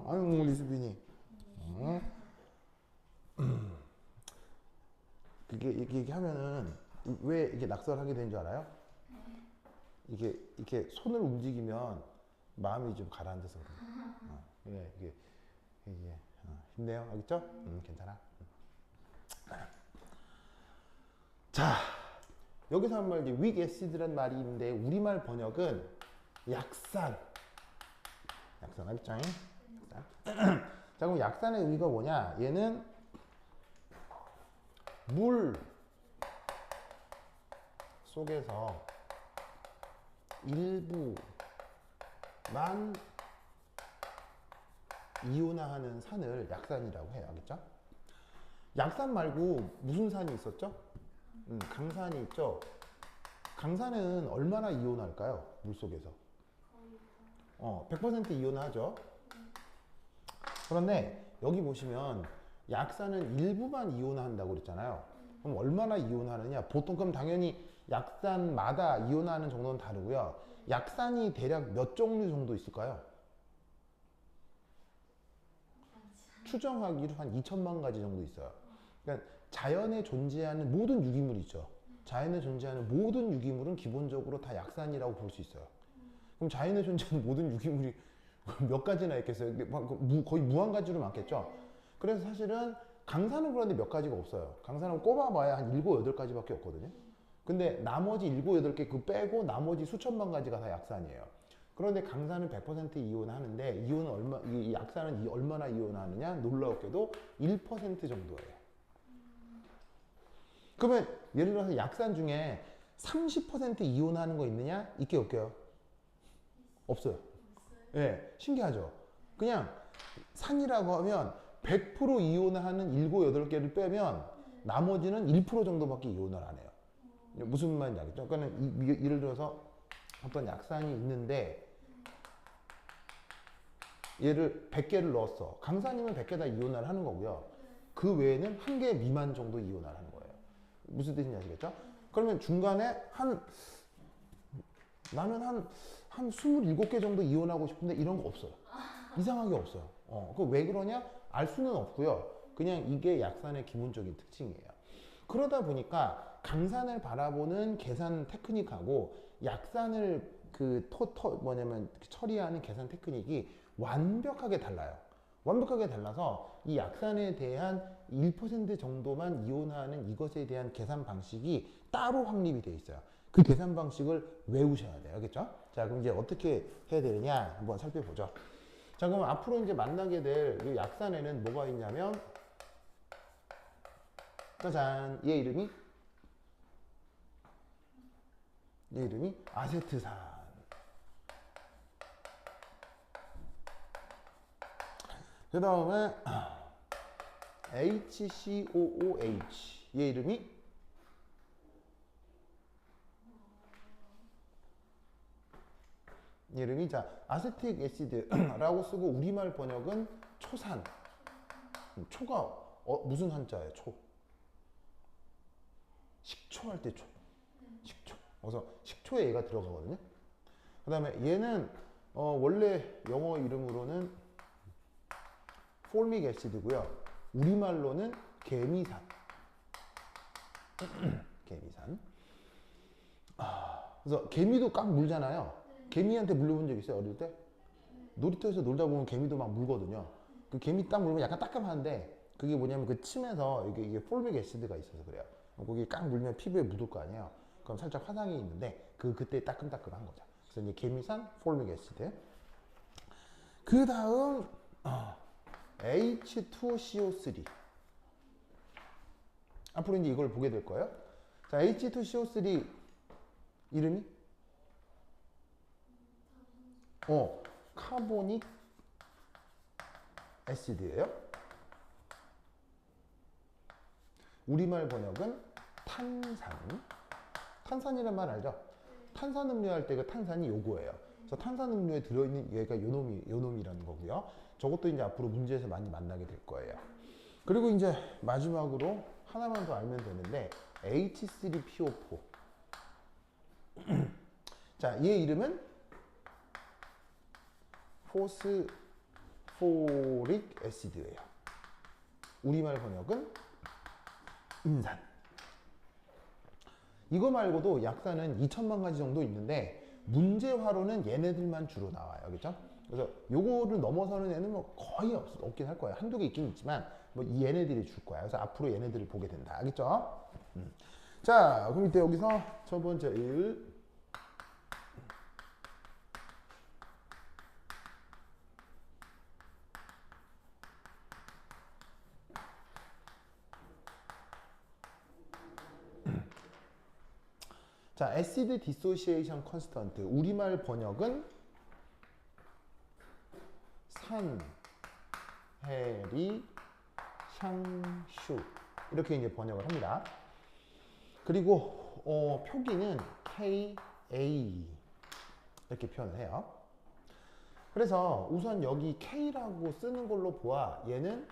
아유, 리스빈이. 그게 이렇게 하면은 왜 이게 낙설하게 된 줄 알아요? 이게 이렇게 손을 움직이면 마음이 좀 가라앉아서 그래. 이게 힘내요, 알겠죠? 괜찮아. 자, 여기서 한 말 이제 weak acid란 말이 있는데 우리말 번역은 약산. 약산 알겠죠? 약산. 자, 그럼 약산의 의미가 뭐냐? 얘는 물 속에서 일부만 이온화하는 산을 약산이라고 해요. 알겠죠? 약산 말고 무슨 산이 있었죠? 강산이 있죠? 강산은 얼마나 이온할까요? 물 속에서. 100% 이온하죠? 그런데 여기 보시면 약산은 일부만 이온화한다고 그랬잖아요. 그럼 얼마나 이온하느냐? 보통 그럼 당연히 약산마다 이온하는 정도는 다르고요. 약산이 대략 몇 종류 정도 있을까요? 추정하기로 한 2천만 가지 정도 있어요. 그러니까 자연에 존재하는 모든 유기물이 있죠. 자연에 존재하는 모든 유기물은 기본적으로 다 약산이라고 볼 수 있어요. 그럼 자연에 존재하는 모든 유기물이 몇 가지나 있겠어요? 거의 무한 가지로 많겠죠? 그래서 사실은 강산은 그런데 몇 가지가 없어요. 강산은 꼽아봐야 한 7, 8가지밖에 없거든요. 근데 나머지 7, 8개 그 빼고 나머지 수천만 가지가 다 약산이에요. 그런데 강산은 100% 이온하는데 이 약산은 얼마나 이온하느냐? 놀라웠게도 1% 정도예요. 그러면 예를 들어서 약산 중에 30% 이온하는 거 있느냐? 있게 없게요? 없어요. 예, 네, 신기하죠? 그냥 산이라고 하면 100% 이온하는 7, 8개를 빼면 나머지는 1% 정도밖에 이온을 안 해요. 무슨 말인지 알겠죠? 그러니까 예를 들어서 어떤 약산이 있는데 얘를 100개를 넣었어. 강산이면 100개 다 이온화를 하는 거고요. 그 외에는 1개 미만 정도 이온화를 하는 거예요. 무슨 뜻인지 아시겠죠? 그러면 중간에 나는 한 27개 정도 이온하고 싶은데 이런 거 없어요. 이상하게 없어요. 그 왜 그러냐? 알 수는 없고요. 그냥 이게 약산의 기본적인 특징이에요. 그러다 보니까 강산을 바라보는 계산 테크닉하고 약산을 처리하는 계산 테크닉이 완벽하게 달라요. 완벽하게 달라서 이 약산에 대한 1% 정도만 이온화하는 이것에 대한 계산 방식이 따로 확립이 되어 있어요. 그 계산 방식을 외우셔야 돼요. 알겠죠? 자, 그럼 이제 어떻게 해야 되느냐 한번 살펴보죠. 자, 그럼 앞으로 이제 만나게 될 이 약산에는 뭐가 있냐면, 짜잔, 얘 이름이 아세트산. 그 다음에 HCOOH. 얘 이름이 자 아세틱 애시드라고 쓰고 우리말 번역은 초산. 초가 무슨 한자예요? 초. 식초 할 때 초. 식초. 그래서 식초에 얘가 들어가거든요. 그 다음에 얘는 원래 영어 이름으로는 폴믹 애시드고요. 우리말로는 개미산. 개미산. 그래서 개미도 꽉 물잖아요. 개미한테 물려본 적 있어요? 어릴 때? 놀이터에서 놀다 보면 개미도 막 물거든요. 그 개미 딱 물면 약간 따끔한데 그게 뭐냐면 그 침에서 이게 폴믹 애시드가 있어서 그래요. 거기 꽉 물면 피부에 묻을 거 아니에요. 그럼 살짝 화상이 있는데 그때 따끔따끔한 거죠. 그래서 이제 개미산 폴믹 애시드. 그 다음 H2CO3. 앞으로 이제 이걸 보게 될 거예요. 자, H2CO3 이름이 카보닉 애시드예요. 우리말 번역은 탄산. 탄산이란 말 알죠? 탄산음료 할 때 그 탄산이 요거예요. 그래서 탄산음료에 들어있는 얘가 요놈이라는 거고요. 저것도 이제 앞으로 문제에서 많이 만나게 될 거예요. 그리고 이제 마지막으로 하나만 더 알면 되는데 H3PO4. 자, 얘 이름은 포릭 애시드예요. 우리말 번역은 인산. 이거 말고도 약산은 2천만 가지 정도 있는데 문제화로는 얘네들만 주로 나와요. 그죠? 그래서 요거를 넘어서는 애는 뭐 거의 없긴 할 거예요. 한두 개 있긴 있지만 뭐 얘네들이 줄 거야. 그래서 앞으로 얘네들을 보게 된다. 알겠죠? 자, 그럼 이때 여기서 첫 번째 1. 자, acid dissociation constant. 우리말 번역은 산해리 샹슈 이렇게 이제 번역을 합니다. 그리고 표기는 KA 이렇게 표현을 해요. 그래서 우선 여기 K라고 쓰는 걸로 보아 얘는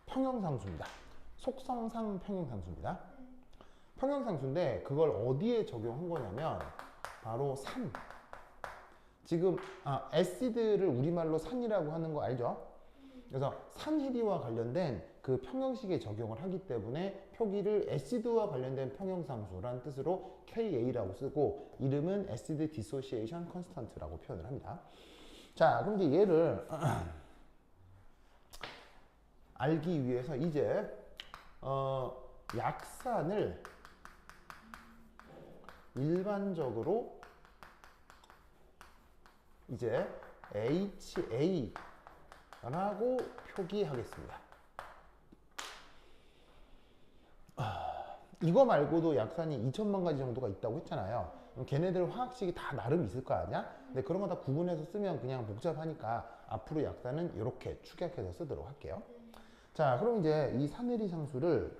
평형상수입니다. 속성상 평형상수입니다. 평형상수인데 그걸 어디에 적용한 거냐면 바로 산. 지금 애시드를 우리말로 산이라고 하는 거 알죠? 그래서 산해리와 관련된 그 평형식에 적용을 하기 때문에 표기를 애시드와 관련된 평형상수란 뜻으로 KA라고 쓰고 이름은 애시드 디소시에이션 컨스턴트라고 표현을 합니다. 자, 그럼 이제 얘를 알기 위해서 이제 약산을 일반적으로 이제 HA라고 표기하겠습니다. 이거 말고도 약산이 2천만 가지 정도가 있다고 했잖아요. 그럼 걔네들 화학식이 다 나름 있을 거 아니야? 근데 그런 거 다 구분해서 쓰면 그냥 복잡하니까 앞으로 약산은 이렇게 축약해서 쓰도록 할게요. 자, 그럼 이제 이 산해리 상수를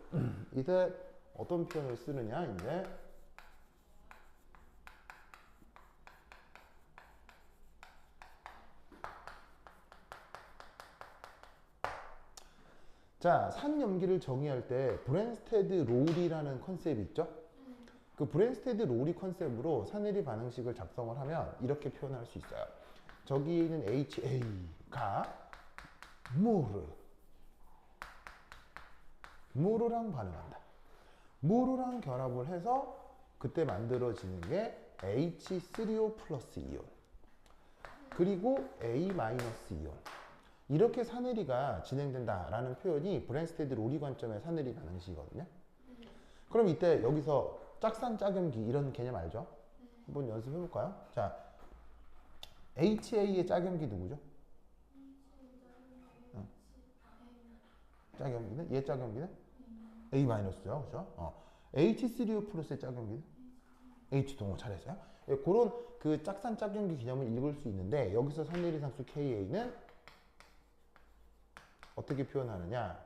이제 어떤 표현을 쓰느냐, 이제 자, 산염기를 정의할 때 브랜스테드 롤이라는 컨셉이 있죠? 그 브랜스테드 롤이 컨셉으로 산해리 반응식을 작성을 하면 이렇게 표현할 수 있어요. 저기는 HA가 무르랑 반응한다. 무르랑 결합을 해서 그때 만들어지는 게 H3O 플러스 이온 그리고 A 마이너스 이온 이렇게 산해리가 진행된다라는 표현이 브랜스테드 롤이 관점의 산해리 반응식이거든요. 그럼 이때 여기서 짝산 짝염기 이런 개념 알죠? 한번 연습해 볼까요? 자, HA의 짝염기 누구죠? 짝염기는? 얘 짝염기는? A 마이너스죠, 그렇죠? H3O 플러스의 짝염기는? H 동호 잘했어요. 예, 그런 그 짝산 짝염기 개념을 읽을 수 있는데 여기서 산해리 상수 KA는 어떻게 표현하느냐?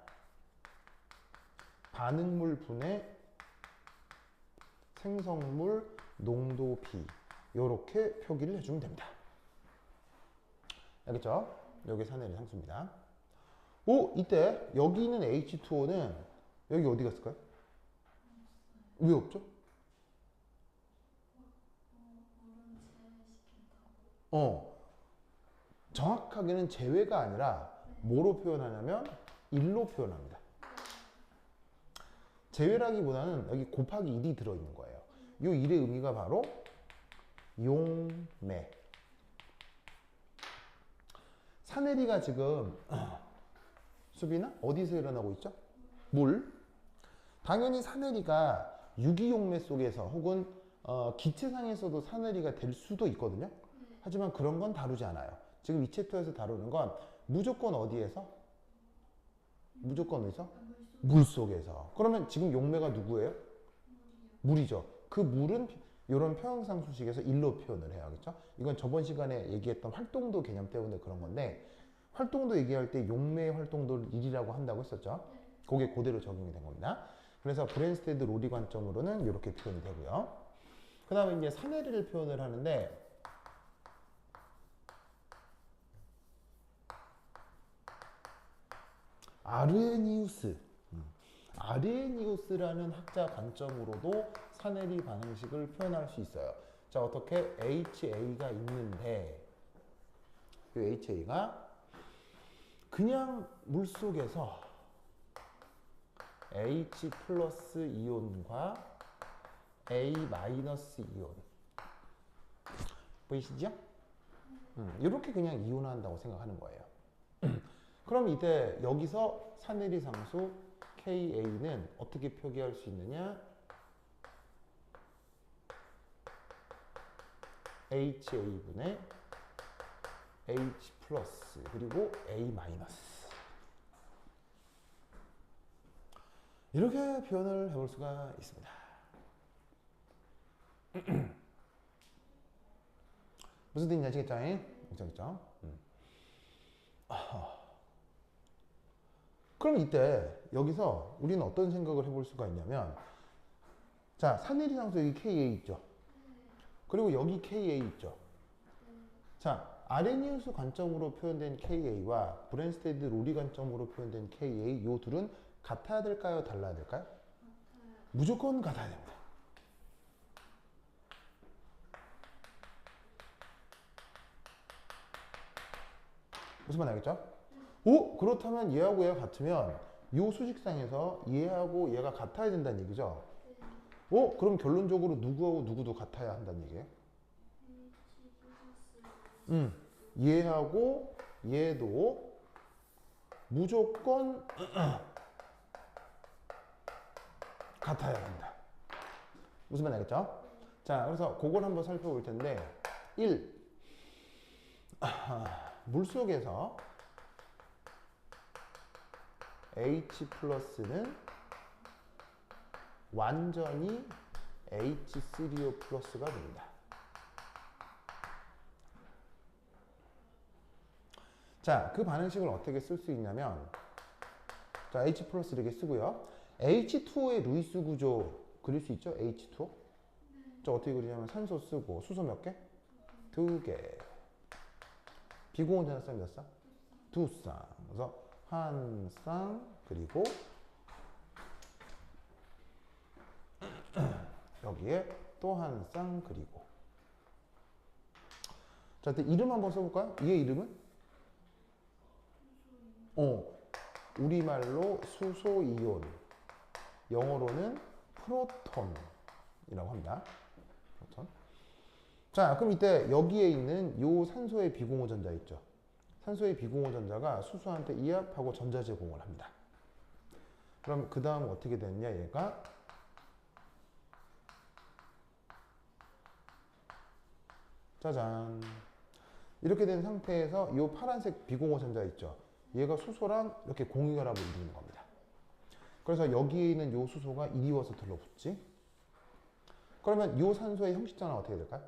반응물 분의 생성물 농도 B 이렇게 표기를 해주면 됩니다. 알겠죠? 여기 산해리 상수입니다. 오, 이때 여기 있는 H2O는 여기 어디 갔을까요? 왜 없죠? 정확하게는 제외가 아니라 뭐로 표현하냐면 1로 표현합니다. 제외라기보다는 여기 곱하기 1이 들어있는 거예요. 이 1의 의미가 바로 용매. 산해리가 지금 수빈아 어디서 일어나고 있죠? 물. 당연히 산해리가 유기용매 속에서 혹은 기체상에서도 산해리가 될 수도 있거든요. 하지만 그런 건 다루지 않아요. 지금 이 챕터에서 다루는 건 무조건 어디에서? 무조건 어디서? 물 속에서. 그러면 지금 용매가 누구예요? 물이죠. 그 물은 이런 평형상수식에서 1로 표현을 해야겠죠. 이건 저번 시간에 얘기했던 활동도 개념 때문에 그런 건데 활동도 얘기할 때 용매의 활동도를 1이라고 한다고 했었죠. 그게 그대로 적용이 된 겁니다. 그래서 브랜스테드 롤이 관점으로는 이렇게 표현이 되고요. 그 다음에 이제 산해리를 표현을 하는데 아르헤니우스. 아레니우스라는 학자 관점으로도 사내리 반응식을 표현할 수 있어요. 자, 어떻게 HA가 있는데 이 HA가 그냥 물속에서 H 플러스 이온과 A 마이너스 이온 보이시죠? 이렇게 그냥 이온한다고 생각하는 거예요. 그럼 이때 여기서 사내리 상수 KA는 어떻게 표기할 수 있느냐? HA분의 H 플러스 그리고 A 마이너스 이렇게 표현을 해볼 수가 있습니다. 무슨 뜻인지 아시겠죠? 그렇죠? 그럼 이때 여기서 우리는 어떤 생각을 해볼 수가 있냐면 자, 사내리 상수 여기 KA 있죠? 그리고 여기 KA 있죠? 자, 아레니우스 관점으로 표현된 KA와 브랜스테드 로리 관점으로 표현된 KA 요 둘은 같아야 될까요? 달라야 될까요? 무조건 같아야 됩니다. 무슨 말 알겠죠? 오? 그렇다면 얘하고 얘가 같으면 요 수식상에서 얘하고 얘가 같아야 된다는 얘기죠? 오? 그럼 결론적으로 누구하고 누구도 같아야 한다는 얘기예요? 얘하고 얘도 무조건 같아야 한다. 무슨 말 알겠죠? 자, 그래서 그걸 한번 살펴볼 텐데 1. 물속에서 H 플러스는 완전히 H3O 플러스가 됩니다. 자, 그 반응식을 어떻게 쓸 수 있냐면 자, H 플러스 이렇게 쓰고요. H2O의 루이스 구조 그릴 수 있죠? H2O? 저 어떻게 그리냐면 산소 쓰고 수소 몇 개? 2개. 비공유전자 쌍 몇 쌍? 2쌍. 그래서 한 쌍 그리고 여기에 또 한 쌍 그리고 자, 이름 한번 써볼까요? 얘 이름은? 우리말로 수소이온, 영어로는 프로톤이라고 합니다. 프로톤. 자, 그럼 이때 여기에 있는 요 산소의 비공유 전자 있죠? 산소의 비공유 전자가 수소한테 이합하고 전자 제공을 합니다. 그럼 그 다음 어떻게 됐냐? 얘가 짜잔 이렇게 된 상태에서 이 파란색 비공유 전자 있죠? 얘가 수소랑 이렇게 공유결합을 이루는 겁니다. 그래서 여기에 있는 이 수소가 이리 와서 들러붙지. 그러면 이 산소의 형식 전화 어떻게 될까요?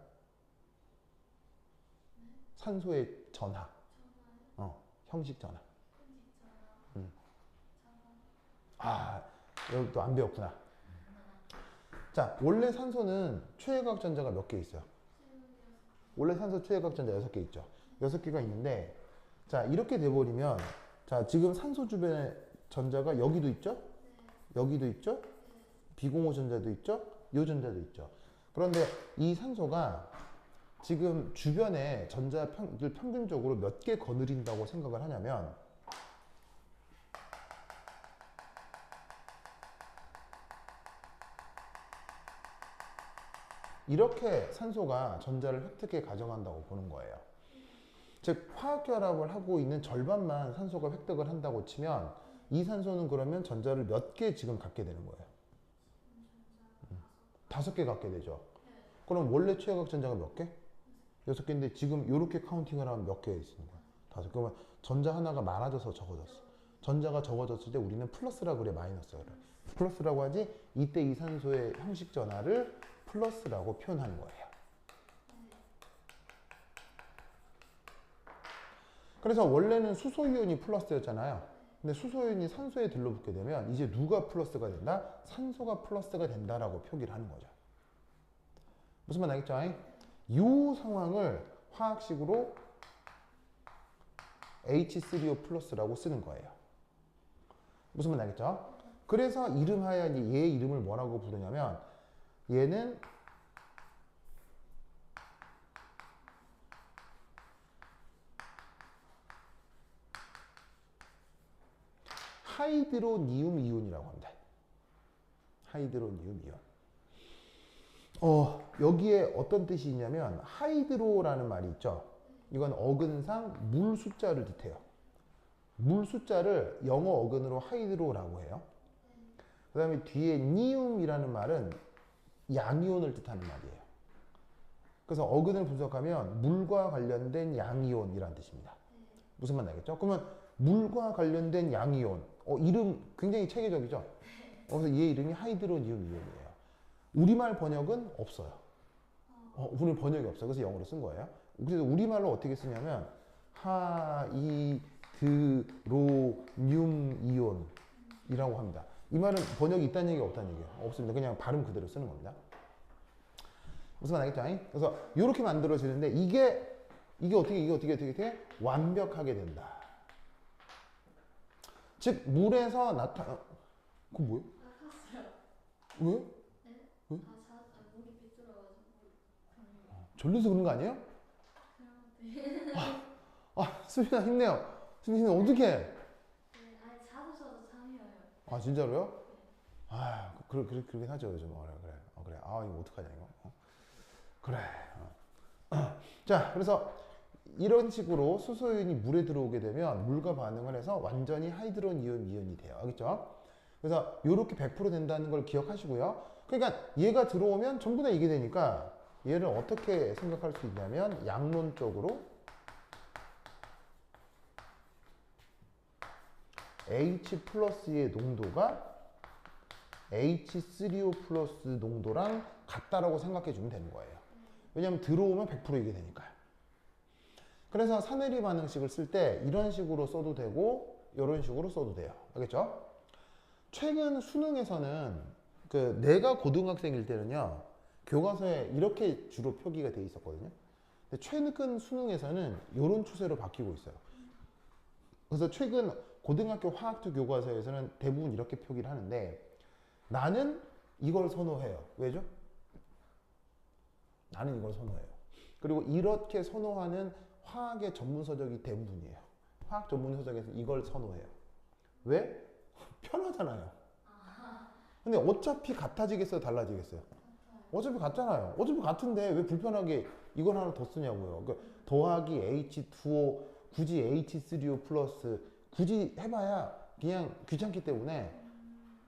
산소의 전하. 형식 전하. 아, 여기 또 안 배웠구나. 자, 원래 산소는 최외곽 전자가 몇 개 있어요? 원래 산소 최외곽 전자 6개 있죠. 6개가 있는데 자, 이렇게 돼버리면 자, 지금 산소 주변에 전자가 여기도 있죠? 여기도 있죠? 비공유 전자도 있죠? 요 전자도 있죠. 그런데 이 산소가 지금 주변에 전자를 평균적으로 몇 개 거느린다고 생각을 하냐면 이렇게 산소가 전자를 획득해 가져간다고 보는 거예요. 즉 화학결합을 하고 있는 절반만 산소가 획득을 한다고 치면 이 산소는 그러면 전자를 몇 개 지금 갖게 되는 거예요? 5개 갖게 되죠. 그럼 원래 최외곽 전자가 몇 개? 6개인데 지금 이렇게 카운팅을 하면 몇 개 있는 거야? 5. 그러면 전자 하나가 많아져서 적어졌어. 전자가 적어졌을 때 우리는 플러스라고 그래, 마이너스라고 그래. 플러스라고 하지 이때 이 산소의 형식 전하를 플러스라고 표현하는 거예요. 그래서 원래는 수소이온이 플러스였잖아요. 근데 수소이온이 산소에 들러붙게 되면 이제 누가 플러스가 된다? 산소가 플러스가 된다라고 표기를 하는 거죠. 무슨 말 알겠죠? 이 상황을 화학식으로 H3O 플러스라고 쓰는 거예요. 무슨 말 알겠죠? 그래서 이름하여 얘 이름을 뭐라고 부르냐면 얘는 하이드로니움 이온이라고 합니다. 하이드로니움 이온. 여기에 어떤 뜻이 있냐면 하이드로라는 말이 있죠. 이건 어근상 물 숫자를 뜻해요. 물 숫자를 영어 어근으로 하이드로라고 해요. 그 다음에 뒤에 니움이라는 말은 양이온을 뜻하는 말이에요. 그래서 어근을 분석하면 물과 관련된 양이온이라는 뜻입니다. 무슨 말 나겠죠? 그러면 물과 관련된 양이온. 이름 굉장히 체계적이죠? 그래서 얘 이름이 하이드로니움 이온이에요. 우리말 번역은 없어요. 우리 번역이 없어요. 그래서 영어로 쓴 거예요. 그래서 우리말로 어떻게 쓰냐면 하이드로늄 이온이라고 합니다. 이 말은 번역이 있다는 얘기가 없다는 얘기예요. 없습니다. 그냥 발음 그대로 쓰는 겁니다. 무슨 말 알겠죠? 그래서 이렇게 만들어지는데 이게 어떻게 완벽하게 된다. 즉 물에서 그건 뭐예요? 왜? 네? 왜? 물이 비뚤어가지고 졸려서 그런 거 아니에요? 네. 수빈아 힘내요. 수빈아 어떡해? 네, 아니 자주 자도 잠이 와요. 진짜로요? 그러긴 하죠 요즘. 그래. 이거 어떡하냐 이거. 그래. 자, 그래서 이런 식으로 수소이온이 물에 들어오게 되면 물과 반응을 해서 완전히 하이드로니움 이온이 돼요. 알겠죠? 그래서 이렇게 100% 된다는 걸 기억하시고요. 그러니까 얘가 들어오면 전부 다 이게 되니까 얘를 어떻게 생각할 수 있냐면 양론적으로 H 플러스의 농도가 H3O 플러스 농도랑 같다라고 생각해 주면 되는 거예요. 왜냐하면 들어오면 100% 이게 되니까요. 그래서 사내리 반응식을 쓸 때 이런 식으로 써도 되고 이런 식으로 써도 돼요. 알겠죠? 최근 수능에서는 내가 고등학생일 때는요. 교과서에 이렇게 주로 표기가 돼 있었거든요. 근데 최근 수능에서는 이런 추세로 바뀌고 있어요. 그래서 최근 고등학교 화학투 교과서에서는 대부분 이렇게 표기를 하는데 나는 이걸 선호해요. 왜죠? 나는 이걸 선호해요. 그리고 이렇게 선호하는 화학의 전문 서적이 대부분이에요. 화학 전문 서적에서 이걸 선호해요. 왜? 편하잖아요. 근데 어차피 같아지겠어요? 달라지겠어요? 어차피 같잖아요. 어차피 같은데 왜 불편하게 이걸 하나 더 쓰냐고요. 더하기 H2O, 굳이 H3O 플러스, 굳이 해봐야 그냥 귀찮기 때문에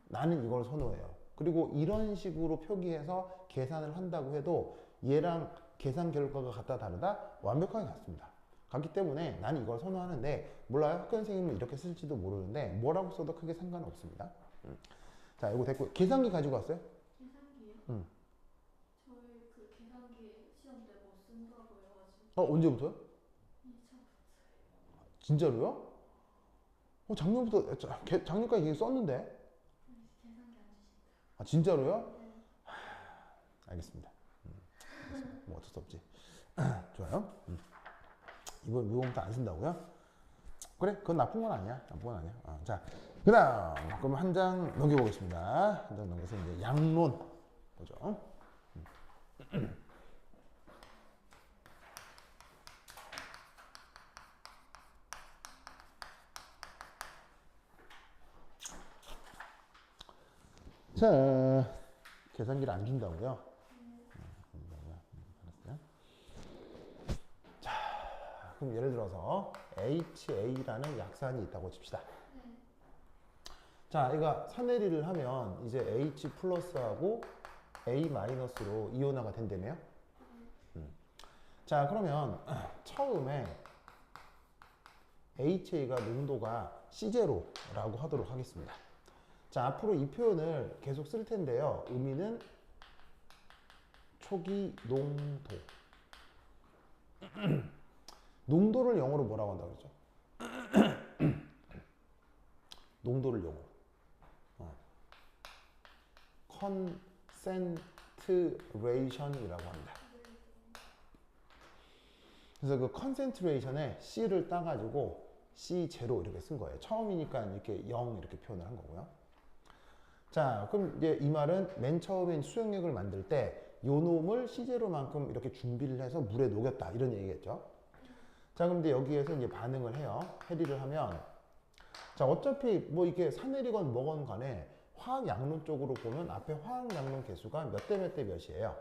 나는 이걸 선호해요. 그리고 이런 식으로 표기해서 계산을 한다고 해도 얘랑 계산 결과가 같다 다르다? 완벽하게 같습니다. 같기 때문에 나는 이걸 선호하는데 몰라요. 학교 선생님은 이렇게 쓸지도 모르는데 뭐라고 써도 크게 상관은 없습니다. 자, 이거 됐고 계산기 가지고 왔어요? 계산기요? 응. 저희 계산기 시험 때 못 쓴다고 해가지고 언제부터요? 2차부터요. 진짜로요? 작년부터 작년까지 계속 썼는데? 계산기 안 주신다. 진짜로요? 네. 알겠습니다. 뭐 어쩔 수 없지. 좋아요. 이번 무거움부터 안 쓴다고요? 그래, 그건 나쁜 건 아니야. 자, 그다음 그럼 한 장 넘겨보겠습니다. 한 장 넘겨서 이제 양론 보죠. 자, 계산기를 안 준다고요? 알았어요. 자, 그럼 예를 들어서 HA라는 약산이 있다고 칩시다. 자, 이거 산내리를 하면 이제 H 플러스하고 A 마이너스로 이온화가 된다며요? 자, 그러면 처음에 HA가 농도가 C0라고 하도록 하겠습니다. 자, 앞으로 이 표현을 계속 쓸 텐데요. 의미는 초기 농도. 농도를 영어로 뭐라고 한다고 그랬죠? 농도를 영어로. concentration이라고 합니다. 그래서 그 concentration에 C를 따가지고 C0 이렇게 쓴 거예요. 처음이니까 이렇게 0 이렇게 표현을 한 거고요. 자, 그럼 이제 이 말은 맨 처음엔 수용액을 만들 때 요 놈을 시제로만큼 이렇게 준비를 해서 물에 녹였다 이런 얘기겠죠. 자, 그럼 이제 여기에서 이제 반응을 해요. 해리를 하면 자, 어차피 뭐 이게 산해리건 뭐건 간에 화학 양론 쪽으로 보면 앞에 화학 양론 개수가 몇 대 몇 대 몇이에요?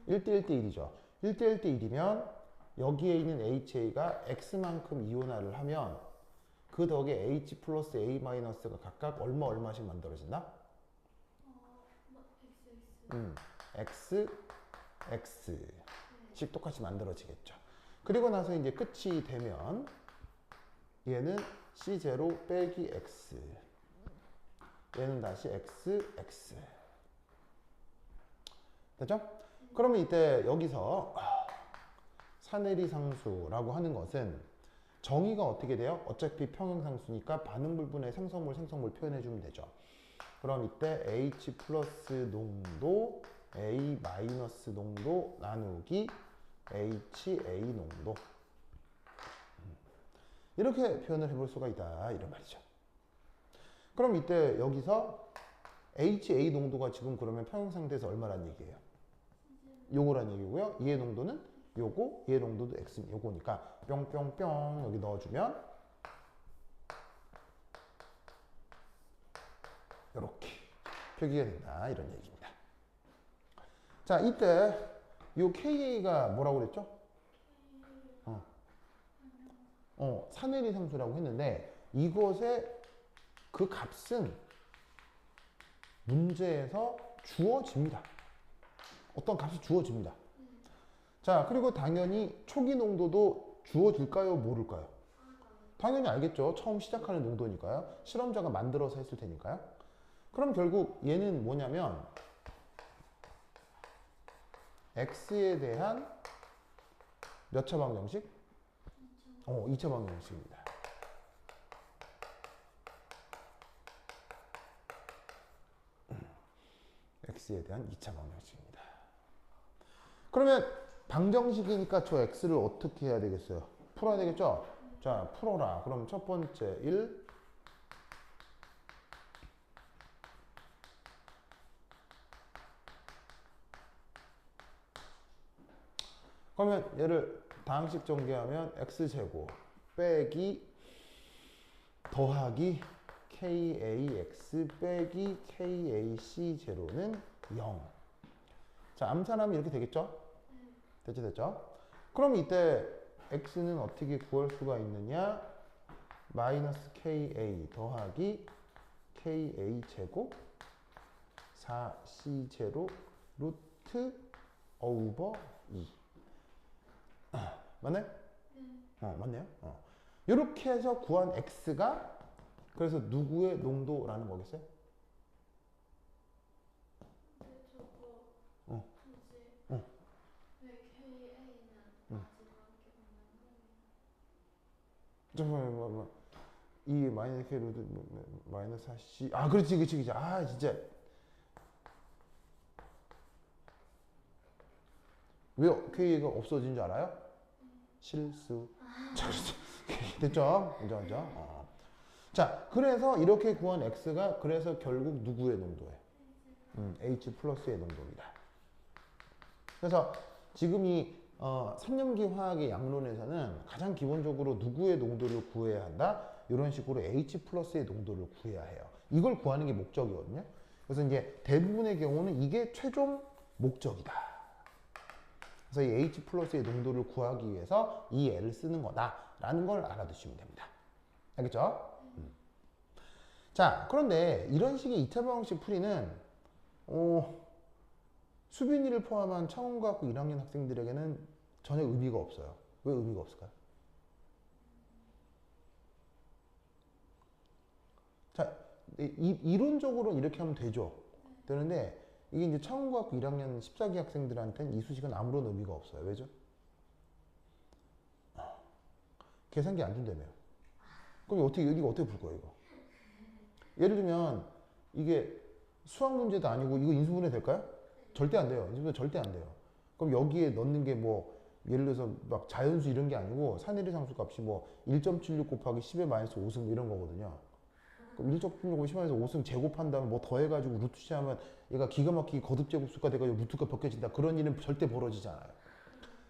1대 1대 1이죠. 1대 1대 1이면 여기에 있는 HA가 X만큼 이온화를 하면 그 덕에 H 플러스 A 마이너스가 각각 얼마씩 만들어진다? X, X씩 똑같이 만들어지겠죠. 그리고 나서 이제 끝이 되면 얘는 C0 빼기 X, 얘는 다시 X, X. 됐죠? 그러면 이때 여기서 산해리 상수라고 하는 것은 정의가 어떻게 돼요? 어차피 평형상수니까 반응불분의 생성물 표현해주면 되죠. 그럼 이때 H 플러스 농도, A 마이너스 농도 나누기 HA 농도. 이렇게 표현을 해볼 수가 있다. 이런 말이죠. 그럼 이때 여기서 HA 농도가 지금 그러면 평형상태에서 얼마란 얘기예요? 요거란 얘기고요. 얘의 농도는 요거, 얘의 농도도 X, 요거니까 뿅뿅뿅 여기 넣어주면 이렇게 표기가 된다. 이런 얘기입니다. 자, 이때 요 KA가 뭐라고 그랬죠? 산해리 상수라고 했는데 이것의 그 값은 문제에서 주어집니다. 어떤 값이 주어집니다. 자, 그리고 당연히 초기 농도도 주어질까요? 모를까요? 당연히 알겠죠. 처음 시작하는 농도니까요. 실험자가 만들어서 했을 테니까요. 그럼 결국 얘는 뭐냐면 X에 대한 몇 차 방정식? 2차 방정식입니다. X에 대한 2차 방정식입니다. 그러면 방정식이니까 저 X를 어떻게 해야 되겠어요? 풀어야 되겠죠? 자, 풀어라. 그럼 첫 번째 1, 그러면 얘를 다항식 전개하면 x제곱 빼기 더하기 kax 빼기 kac 제로는 0. 자, 암산하면 이렇게 되겠죠? 됐죠? 그럼 이때 x는 어떻게 구할 수가 있느냐? 마이너스 ka 더하기 ka 제곱 4c 제로 루트 오버 2. 맞나요? 맞네요. 이렇게 해서 구한 x가 그래서 누구의 농도라는 거겠어요? 잠깐만, 이 마이너스 k 루트 마이너스 4c. 아, 그렇지. 아, 진짜. 왜 k가 없어진 줄 알아요? 실수. 자, 됐죠? 인정하죠? 자, 그래서 이렇게 구한 x가 그래서 결국 누구의 농도예요? H 플러스의 농도입니다. 그래서 지금 이 3년기 화학의 양론에서는 가장 기본적으로 누구의 농도를 구해야 한다? 이런 식으로 H 플러스의 농도를 구해야 해요. 이걸 구하는 게 목적이거든요. 그래서 이제 대부분의 경우는 이게 최종 목적이다. 그래서 이 H 플러스의 농도를 구하기 위해서 이 L을 쓰는 거다라는 걸 알아두시면 됩니다. 알겠죠? 자, 그런데 이런 식의 2차 방정식 풀이는 수빈이를 포함한 창원과학부 1학년 학생들에게는 전혀 의미가 없어요. 왜 의미가 없을까요? 자, 이론적으로 이렇게 하면 되죠. 되는데 이게 이제 창원과학부 1학년 14기 학생들한테는 이 수식은 아무런 의미가 없어요. 왜죠? 계산기 안 준다며요. 그럼 이거 어떻게 풀 거예요, 이거? 예를 들면 이게 수학 문제도 아니고 이거 인수분해 될까요? 절대 안 돼요. 인수분해 절대 안 돼요. 그럼 여기에 넣는 게 뭐 예를 들어서 막 자연수 이런 게 아니고 산해리 상수 값이 뭐 1.76 곱하기 10의 마이너스 5승 이런 거거든요. 그럼 일적 분모금 심화해서 5승 제곱한다면 뭐 더해가지고 루트 취하면 얘가 기가 막히게 거듭 제곱수가 돼가지고 루트가 벗겨진다. 그런 일은 절대 벌어지지 않아요.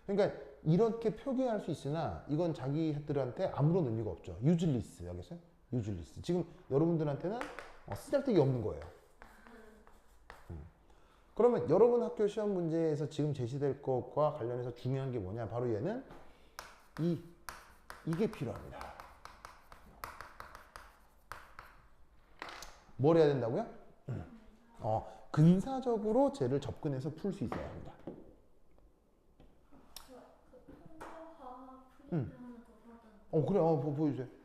그러니까 이렇게 표기할 수 있으나 이건 자기들한테 아무런 의미가 없죠. 유즐리스 알겠어요? 유즐리스. 지금 여러분들한테는 쓰잘데기 없는 거예요. 그러면 여러분 학교 시험 문제에서 지금 제시될 것과 관련해서 중요한 게 뭐냐? 바로 얘는 이게 필요합니다. 뭘 해야 된다고요? 근사적으로 쟤를 접근해서 풀 수 있어야 합니다. 통과화 프린트 하나 더 받았는데 그래,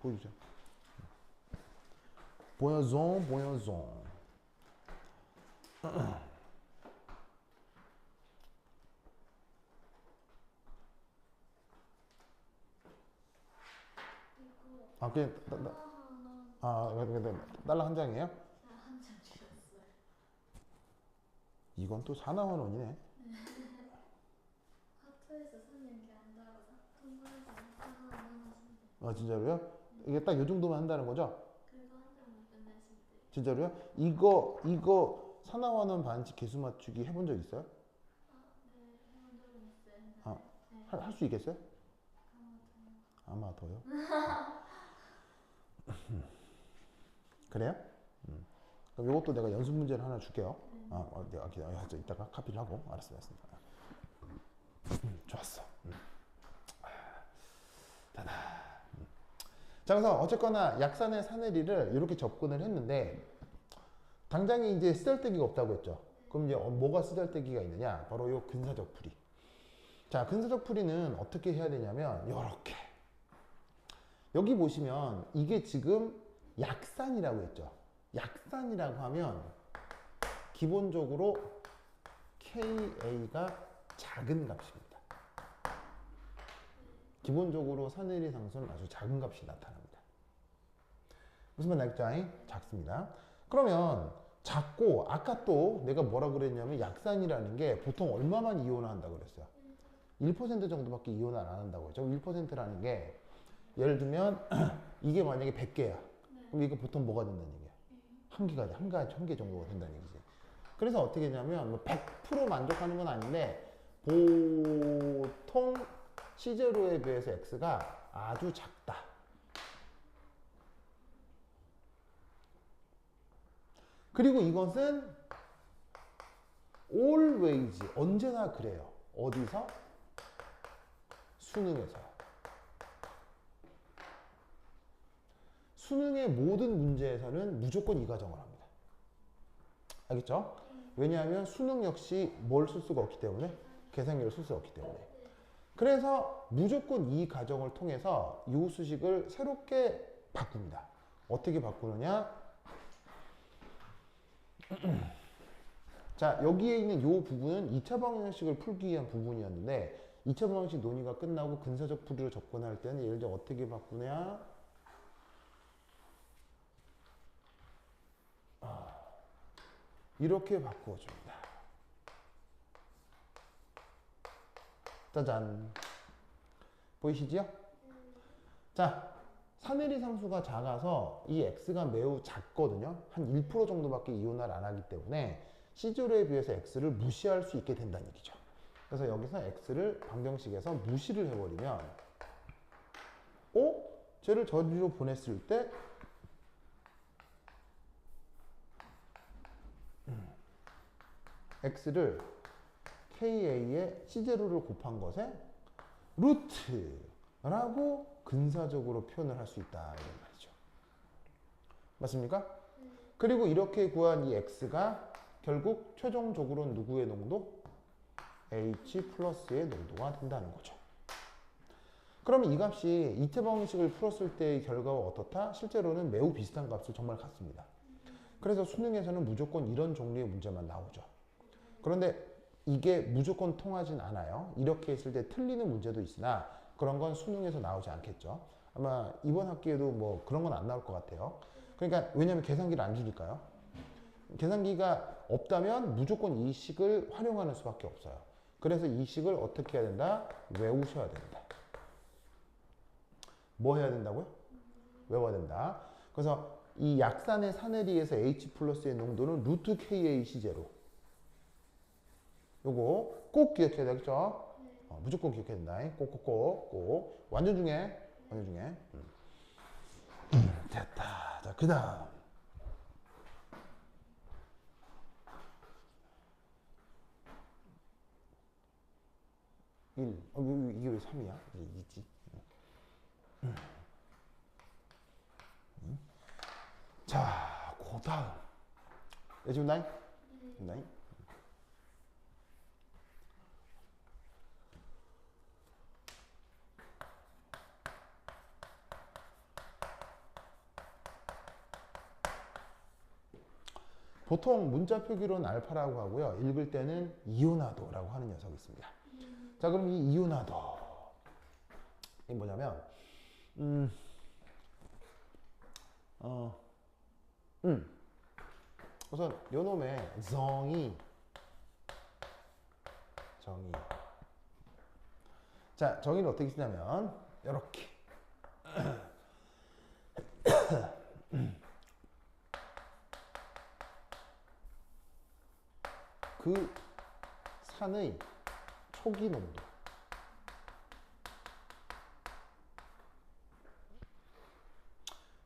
보여주세요. 보여주세요. 보여줘. 이거 그냥, 하나하나 달러 한 장이에요? 한장 주셨어요. 이건 또 4나원 원이네. 카트에서 사는 게 아니라 통과해서 하나하나 진짜로요? 이게 딱 요 정도만 한다는 거죠? 그리고 한 장만 끝내시면 돼요. 진짜로요? 이거 4나원은 반칙 개수 맞추기 해본 적 있어요? 네, 해본 적은 있어요. 네. 할 수 있겠어요? 아마 아마 더요? 그래요? 그럼 이것도 내가 연습 문제를 하나 줄게요. 내가 이따가 카피를 하고 알았습니다. 좋았어. 다다. 자, 그래서 어쨌거나 약산의 사내리를 이렇게 접근을 했는데 당장에 이제 쓰잘데기가 없다고 했죠. 그럼 이제 뭐가 쓰잘데기가 있느냐? 바로 요 근사적 풀이. 자, 근사적 풀이는 어떻게 해야 되냐면 요렇게. 여기 보시면 이게 지금 약산이라고 했죠. 약산이라고 하면 기본적으로 KA가 작은 값입니다. 기본적으로 사내리 상수는 아주 작은 값이 나타납니다. 무슨 말 알겠죠? 작습니다. 그러면 작고 아까 또 내가 뭐라 그랬냐면 약산이라는 게 보통 얼마만 이온을 한다고 그랬어요? 1% 정도밖에 이온을 안 한다고 했죠. 1%라는 게 예를 들면 이게 만약에 100개야. 그럼 이거 보통 뭐가 된다는 얘기야? 한 개가 돼. 한 개 정도가 된다는 얘기지. 그래서 어떻게 되냐면 뭐 100% 만족하는 건 아닌데 보통 C0에 비해서 X가 아주 작다. 그리고 이것은 always 언제나 그래요. 어디서? 수능에서. 수능의 모든 문제에서는 무조건 이 과정을 합니다. 알겠죠? 왜냐하면 수능 역시 뭘 쓸 수가 없기 때문에 계산기를 쓸 수가 없기 때문에. 그래서 무조건 이 과정을 통해서 이 수식을 새롭게 바꿉니다. 어떻게 바꾸느냐? 자, 여기에 있는 이 부분은 2차 방정식을 풀기 위한 부분이었는데 2차 방정식 논의가 끝나고 근사적 풀이로 접근할 때는 예를 들어 어떻게 바꾸냐? 이렇게 바꾸어줍니다. 짜잔. 보이시죠? 자, 사내리 상수가 작아서 이 x가 매우 작거든요. 한 1% 정도밖에 이온을 안 하기 때문에 C0에 비해서 x를 무시할 수 있게 된다는 얘기죠. 그래서 여기서 x를 방정식에서 무시를 해버리면 쟤를 저리로 보냈을 때 x를 KA에 C0를 곱한 것에 루트라고 근사적으로 표현을 할 수 있다 이런 말이죠. 맞습니까? 그리고 이렇게 구한 이 x가 결국 최종적으로 누구의 농도? H 플러스의 농도가 된다는 거죠. 그러면 이 값이 이태 방정식을 풀었을 때의 결과와 어떻다? 실제로는 매우 비슷한 값을 정말 갖습니다. 그래서 수능에서는 무조건 이런 종류의 문제만 나오죠. 그런데 이게 무조건 통하진 않아요. 이렇게 했을 때 틀리는 문제도 있으나 그런 건 수능에서 나오지 않겠죠. 아마 이번 학기에도 뭐 그런 건 안 나올 것 같아요. 그러니까 왜냐하면 계산기를 안 주니까요. 계산기가 없다면 무조건 이 식을 활용하는 수밖에 없어요. 그래서 이 식을 어떻게 해야 된다? 외우셔야 된다. 뭐 해야 된다고요? 외워야 된다. 그래서 이 약산의 사내리에서 H 플러스의 농도는 루트 KAC 제로. 요거 꼭 기억해야 되겠죠? 무조건 기억해야 된다. 꼭. 완전 중에. 됐다. 자, 그 다음. 1. 이게 왜 3이야? 이게 2지. 자, 그 다음. 지금 나이? 나이? 보통 문자 표기로는 알파라고 하고요. 읽을 때는 이오나도라고 하는 녀석이 있습니다. 자, 그럼 이 이오나도. 이게 뭐냐면, 우선 요놈의 정의. 자, 정의를 어떻게 쓰냐면 이렇게. 그 산의 초기 농도.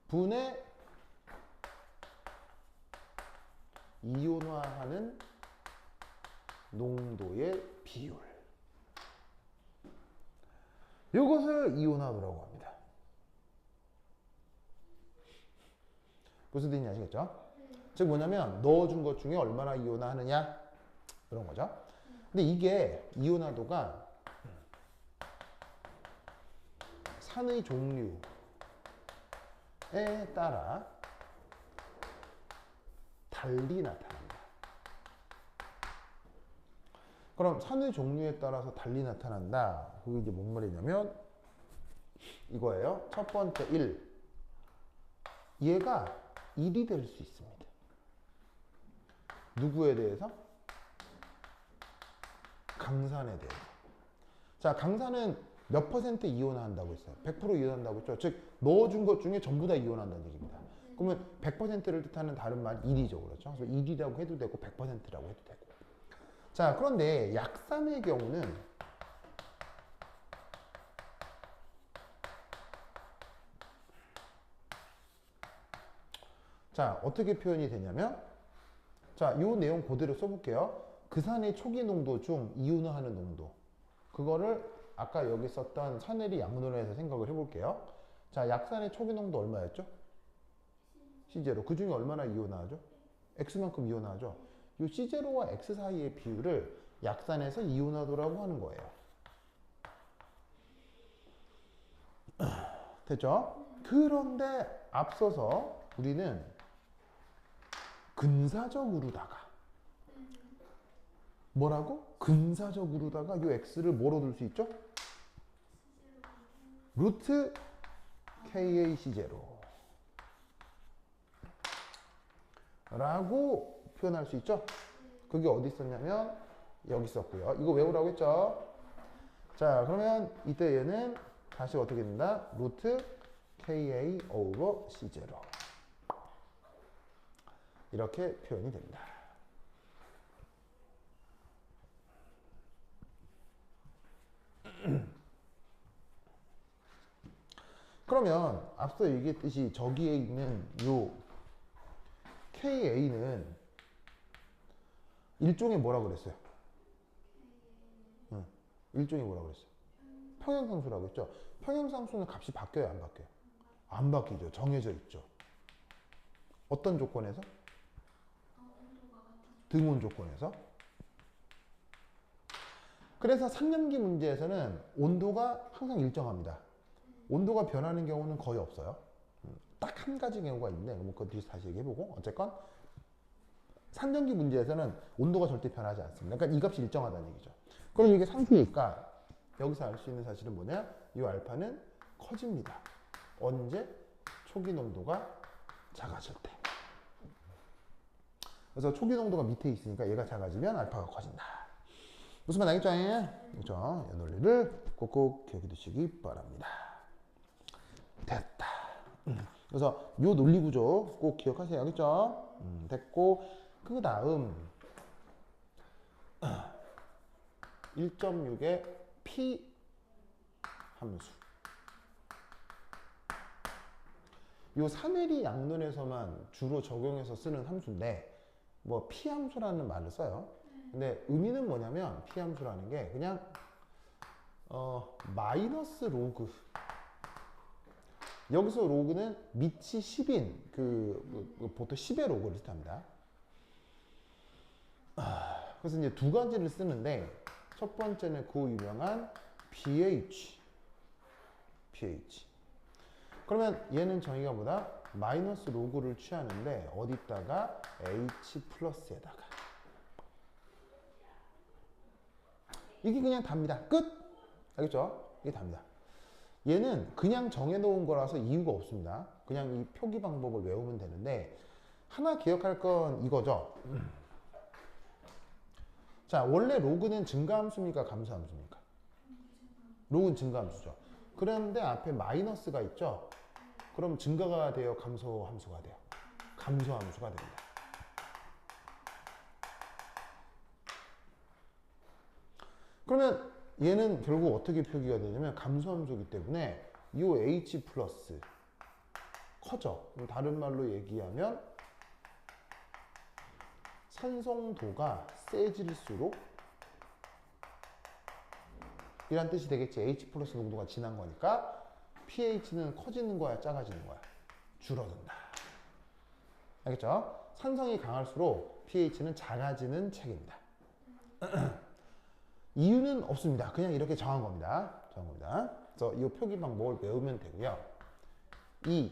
분의 이온화하는 농도의 비율. 이것을 이온화도라고 합니다. 무슨 뜻인지 아시겠죠? 즉 뭐냐면 넣어준 것 중에 얼마나 이온화하느냐 그런 거죠. 근데 이게 이온화도가 산의 종류에 따라 달리 나타난다. 그럼 산의 종류에 따라서 달리 나타난다. 그게 이제 뭔 말이냐면 이거예요. 첫 번째 1. 얘가 1이 될 수 있습니다. 누구에 대해서? 강산에 대해서. 자, 강산은 몇 퍼센트 이온화한다고 했어요? 100% 이온화한다고 했죠. 즉 넣어준 것 중에 전부 다 이온화한다는 얘기입니다. 그러면 100%를 뜻하는 다른 말 1이죠. 그렇죠? 그래서 1이라고 해도 되고 100%라고 해도 되고. 자, 그런데 약산의 경우는 자, 어떻게 표현이 되냐면 자, 이 내용 그대로 써볼게요. 그 산의 초기 농도 중 이온화하는 농도. 그거를 아까 여기 썼던 산해리 양론에서 생각을 해볼게요. 자, 약산의 초기 농도 얼마였죠? C0. 그 중에 얼마나 이온화하죠? X만큼 이온화하죠. 이 C0와 X 사이의 비율을 약산에서 이온화도라고 하는 거예요. 됐죠? 그런데 앞서서 우리는 근사적으로다가 뭐라고? 근사적으로다가 이 X를 뭐로 둘 수 있죠? 루트 KAC0 라고 표현할 수 있죠? 그게 어디 있었냐면 여기 있었고요. 이거 외우라고 했죠? 자, 그러면 이때 얘는 다시 어떻게 된다? 루트 KA over C0 이렇게 표현이 됩니다. 그러면 앞서 얘기했듯이 저기에 있는 요 KA는 일종의 뭐라 그랬어요? 일종의 뭐라 그랬어요? 평형상수라고 했죠. 평형상수는 값이 바뀌어요, 안 바뀌어요? 안 바뀌죠. 정해져 있죠. 어떤 조건에서? 등온 조건에서. 그래서 3년기 문제에서는 온도가 항상 일정합니다. 온도가 변하는 경우는 거의 없어요. 딱 한 가지 경우가 있는데 뭐 그거 뒤에서 다시 얘기해보고 어쨌건 3년기 문제에서는 온도가 절대 변하지 않습니다. 그러니까 이 값이 일정하다는 얘기죠. 그럼 이게 상수니까 여기서 알 수 있는 사실은 뭐냐? 이 알파는 커집니다. 언제? 초기 농도가 작아질 때. 그래서 초기 농도가 밑에 있으니까 얘가 작아지면 알파가 커진다. 무슨 말 알겠죠? 그렇죠? 이 논리를 꼭꼭 기억해 두시기 바랍니다. 됐다. 그래서 요 논리 구조 꼭 기억하세요. 알겠죠? 됐고 그 다음 1.6의 p 함수. 요 사내리 양론에서만 주로 적용해서 쓰는 함수인데 뭐 p 함수라는 말을 써요. 근데 의미는 뭐냐면 p 함수라는 게 그냥 마이너스 로그. 여기서 로그는 밑이 10인 보통 10의 로그를 뜻합니다. 그래서 이제 두 가지를 쓰는데 첫 번째는 그 유명한 BH. 그러면 얘는 정의가 뭐다? 마이너스 로그를 취하는데 어디다가 H 플러스에다가 이게 그냥 답니다. 끝! 알겠죠? 이게 답니다. 얘는 그냥 정해놓은 거라서 이유가 없습니다. 그냥 이 표기 방법을 외우면 되는데 하나 기억할 건 이거죠. 자, 원래 로그는 증가함수입니까? 감소함수입니까? 로그는 증가함수죠. 그런데 앞에 마이너스가 있죠. 그럼 증가가 돼요? 감소함수가 돼요? 감소함수가 됩니다. 그러면 얘는 결국 어떻게 표기가 되냐면 감소함수이기 때문에 이 H 플러스 커져. 다른 말로 얘기하면 산성도가 세질수록 이란 뜻이 되겠지. H 플러스 농도가 진한 거니까 pH는 커지는 거야, 작아지는 거야? 줄어든다. 알겠죠? 산성이 강할수록 pH는 작아지는 책입니다. 이유는 없습니다. 그냥 이렇게 정한 겁니다. 그래서 이 표기 방법을 외우면 되고요. 이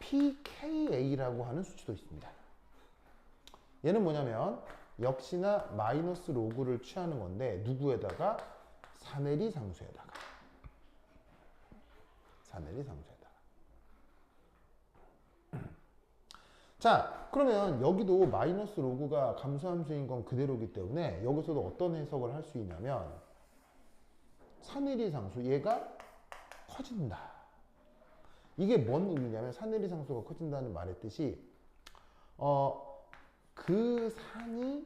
pKa라고 하는 수치도 있습니다. 얘는 뭐냐면 역시나 마이너스 로그를 취하는 건데 누구에다가? 사내리 상수에다가. 자, 그러면 여기도 마이너스 로그가 감소함수인 건 그대로이기 때문에 여기서도 어떤 해석을 할 수 있냐면 사내리 상수, 얘가 커진다. 이게 뭔 의미냐면 사내리 상수가 커진다는 말의 뜻이 그 산이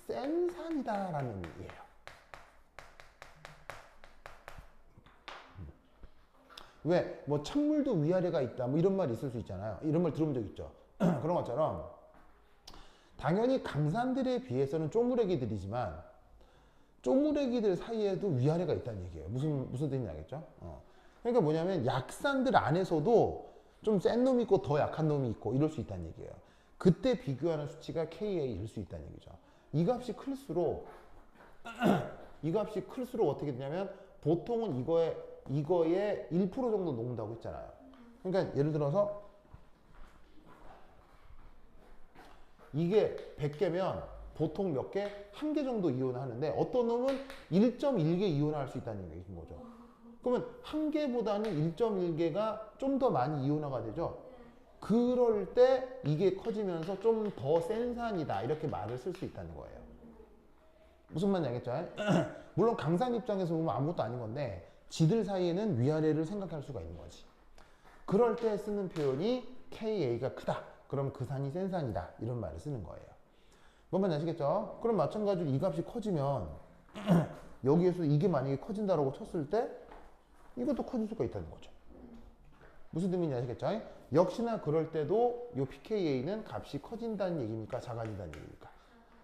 센 산이다라는 의미예요. 왜? 뭐 찬물도 위아래가 있다. 뭐 이런 말이 있을 수 있잖아요. 이런 말 들어본 적 있죠. 그런 것처럼 당연히 강산들에 비해서는 쪼무레기들이지만 쪼무레기들 사이에도 위아래가 있다는 얘기예요. 무슨 뜻인지 알겠죠? 그러니까 뭐냐면 약산들 안에서도 좀 센 놈이 있고 더 약한 놈이 있고 이럴 수 있다는 얘기예요. 그때 비교하는 수치가 KA일 수 있다는 얘기죠. 이 값이 클수록 어떻게 되냐면 보통은 이거에 1% 정도 녹는다고 했잖아요. 그러니까 예를 들어서 이게 100개면 보통 몇 개? 1개 정도 이온을 하는데 어떤 놈은 1.1개 이온을 할 수 있다는 얘기인 거죠. 그러면 1개보다는 1.1개가 좀 더 많이 이온화가 되죠. 그럴 때 이게 커지면서 좀 더 센 산이다 이렇게 말을 쓸 수 있다는 거예요. 무슨 말인지 알겠죠? 물론 강산 입장에서 보면 아무것도 아닌 건데 지들 사이에는 위아래를 생각할 수가 있는 거지. 그럴 때 쓰는 표현이 KA가 크다. 그럼 그 산이 센 산이다. 이런 말을 쓰는 거예요. 뭔 말인지 아시겠죠? 그럼 마찬가지로 이 값이 커지면 여기에서 이게 만약에 커진다라고 쳤을 때 이것도 커질 수가 있다는 거죠. 무슨 의미인지 아시겠죠? 역시나 그럴 때도 이 pKa는 값이 커진다는 얘기입니까? 작아진다는 얘기입니까?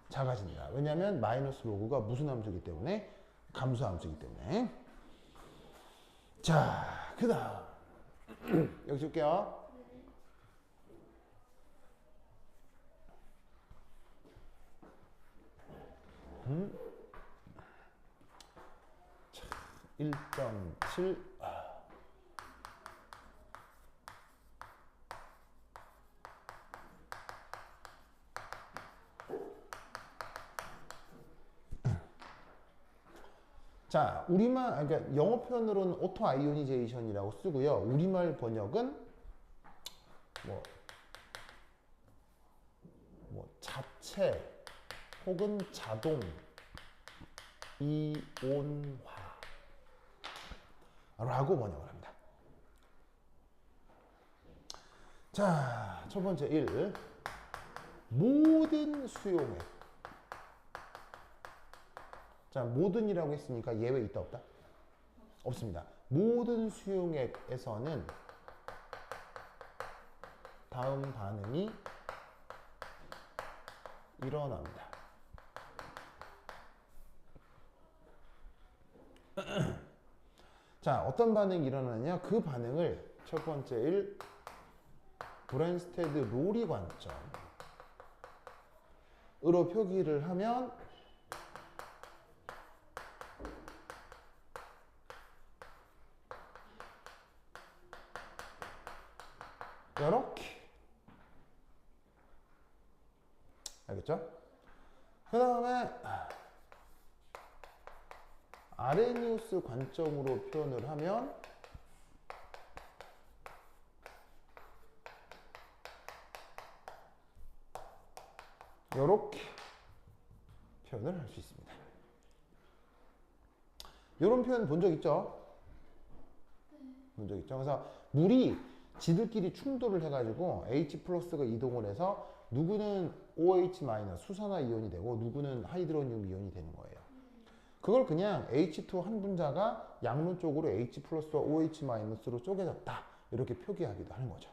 작아진다. 왜냐하면 마이너스 로그가 무슨 함수이기 때문에? 감소함수이기 때문에. 자, 그 다음 여기 줄게요. 자, 1.7 자, 우리말, 그러니까 영어 표현으로는 오토 아이오니제이션이라고 쓰고요. 우리말 번역은 뭐 자체 혹은 자동 이온화라고 번역을 합니다. 자, 첫 번째 1. 모든 수용액. 자, 모든이라고 했으니까 예외 있다 없다? 없습니다. 모든 수용액에서는 다음 반응이 일어납니다. 자, 어떤 반응이 일어나느냐? 그 반응을 첫 번째 1. 브랜스테드 로리 관점으로 표기를 하면 이렇게. 알겠죠? 그 다음에 아레니우스 관점으로 표현을 하면 이렇게 표현을 할 수 있습니다. 이런 표현 본 적 있죠? 본 적 있죠? 그래서 물이 지들끼리 충돌을 해가지고 H 플러스가 이동을 해서 누구는 OH 마이너스 수산화 이온이 되고 누구는 하이드로늄 이온이 되는 거예요. 그걸 그냥 H2 한 분자가 양론 쪽으로 H 플러스와 OH 마이너스로 쪼개졌다 이렇게 표기하기도 하는 거죠.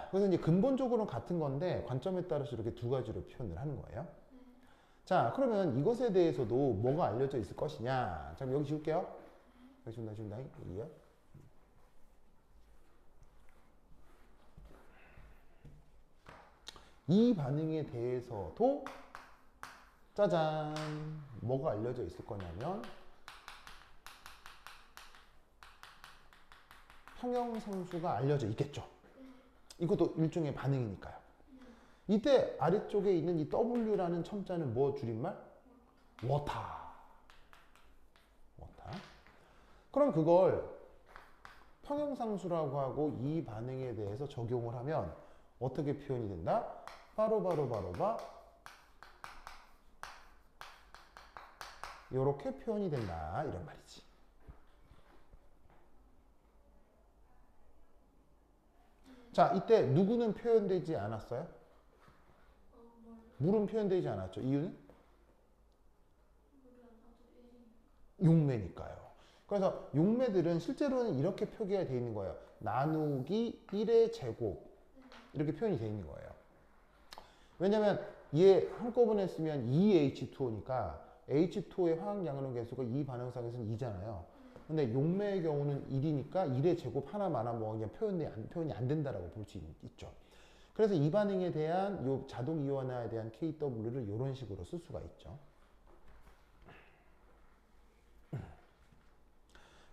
그래서 이제 근본적으로는 같은 건데 관점에 따라서 이렇게 두 가지로 표현을 하는 거예요. 자, 그러면 이것에 대해서도 뭐가 알려져 있을 것이냐? 자, 여기 지울게요. 여기 지운다. 여기요. 이 반응에 대해서도 짜잔, 뭐가 알려져 있을 거냐면 평형상수가 알려져 있겠죠. 이것도 일종의 반응이니까요. 이때 아래쪽에 있는 이 W라는 첨자는 뭐 줄임말? 워터. 그럼 그걸 평형상수라고 하고 이 반응에 대해서 적용을 하면 어떻게 표현이 된다? 바로 이렇게 표현이 된다 이런 말이지. 자, 이때 누구는 표현되지 않았어요? 물은 표현되지 않았죠. 이유는? 용매니까요. 그래서 용매들은 실제로는 이렇게 표기가 되어 있는 거예요. 나누기 1의 제곱 이렇게 표현이 되어 있는 거예요. 왜냐면 얘 한꺼번에 쓰면 2H2O니까 H2O의 화학양론 개수가 이 반응상에서는 2잖아요. 근데 용매의 경우는 1이니까 1의 제곱 하나만 하면 그냥 표현이 안 된다라고 볼 수 있죠. 그래서 이 반응에 대한 요 자동 이온화에 대한 KW를 이런 식으로 쓸 수가 있죠.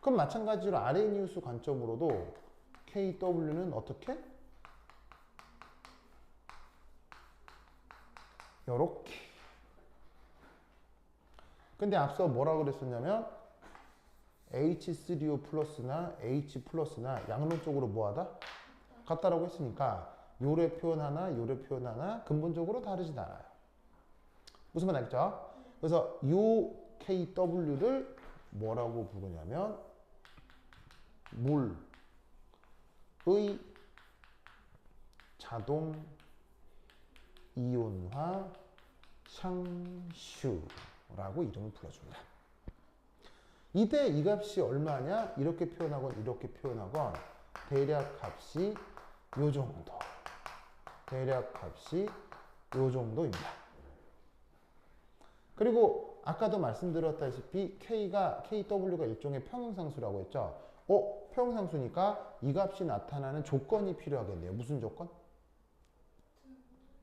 그럼 마찬가지로 아레니우스 관점으로도 KW는 어떻게? 요렇게. 근데 앞서 뭐라 그랬었냐면 H3O 플러스나 H 플러스나 양론적으로 뭐하다? 같다라고 했으니까 요래 표현 하나, 요래 표현 하나 근본적으로 다르진 않아요. 무슨 말 알겠죠? 그래서 요 KW를 뭐라고 부르냐면 물의 자동 이온화 상슈라고 이름을 불러줍니다. 이때 이 값이 얼마냐? 이렇게 표현하건 이렇게 표현하건 대략 값이 요 정도. 대략 값이 요 정도입니다. 그리고 아까도 말씀드렸다시피 KW가 일종의 평형상수라고 했죠. 평형상수니까 이 값이 나타나는 조건이 필요하겠네요. 무슨 조건?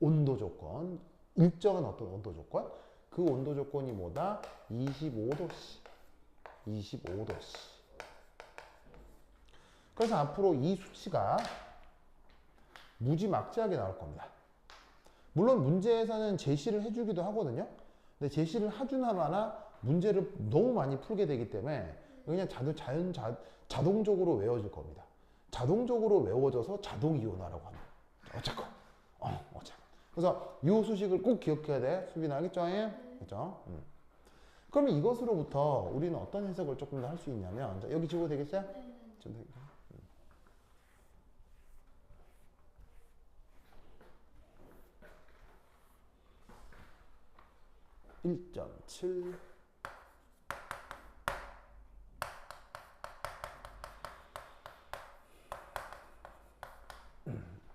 온도 조건. 일정한 어떤 온도 조건? 그 온도 조건이 뭐다? 25도씨. 25도씨. 그래서 앞으로 이 수치가 무지막지하게 나올 겁니다. 물론 문제에서는 제시를 해주기도 하거든요. 근데 제시를 하주나마나 문제를 너무 많이 풀게 되기 때문에 그냥 자동적으로 외워질 겁니다. 자동적으로 외워져서 자동 이온화라고 합니다. 어쨌건. 그래서 이 수식을 꼭 기억해야 돼. 수빈 알겠죠? 그렇죠? 그러면 이것으로부터 우리는 어떤 해석을 조금 더 할 수 있냐면 자, 여기 지워도 되겠어요? 1.7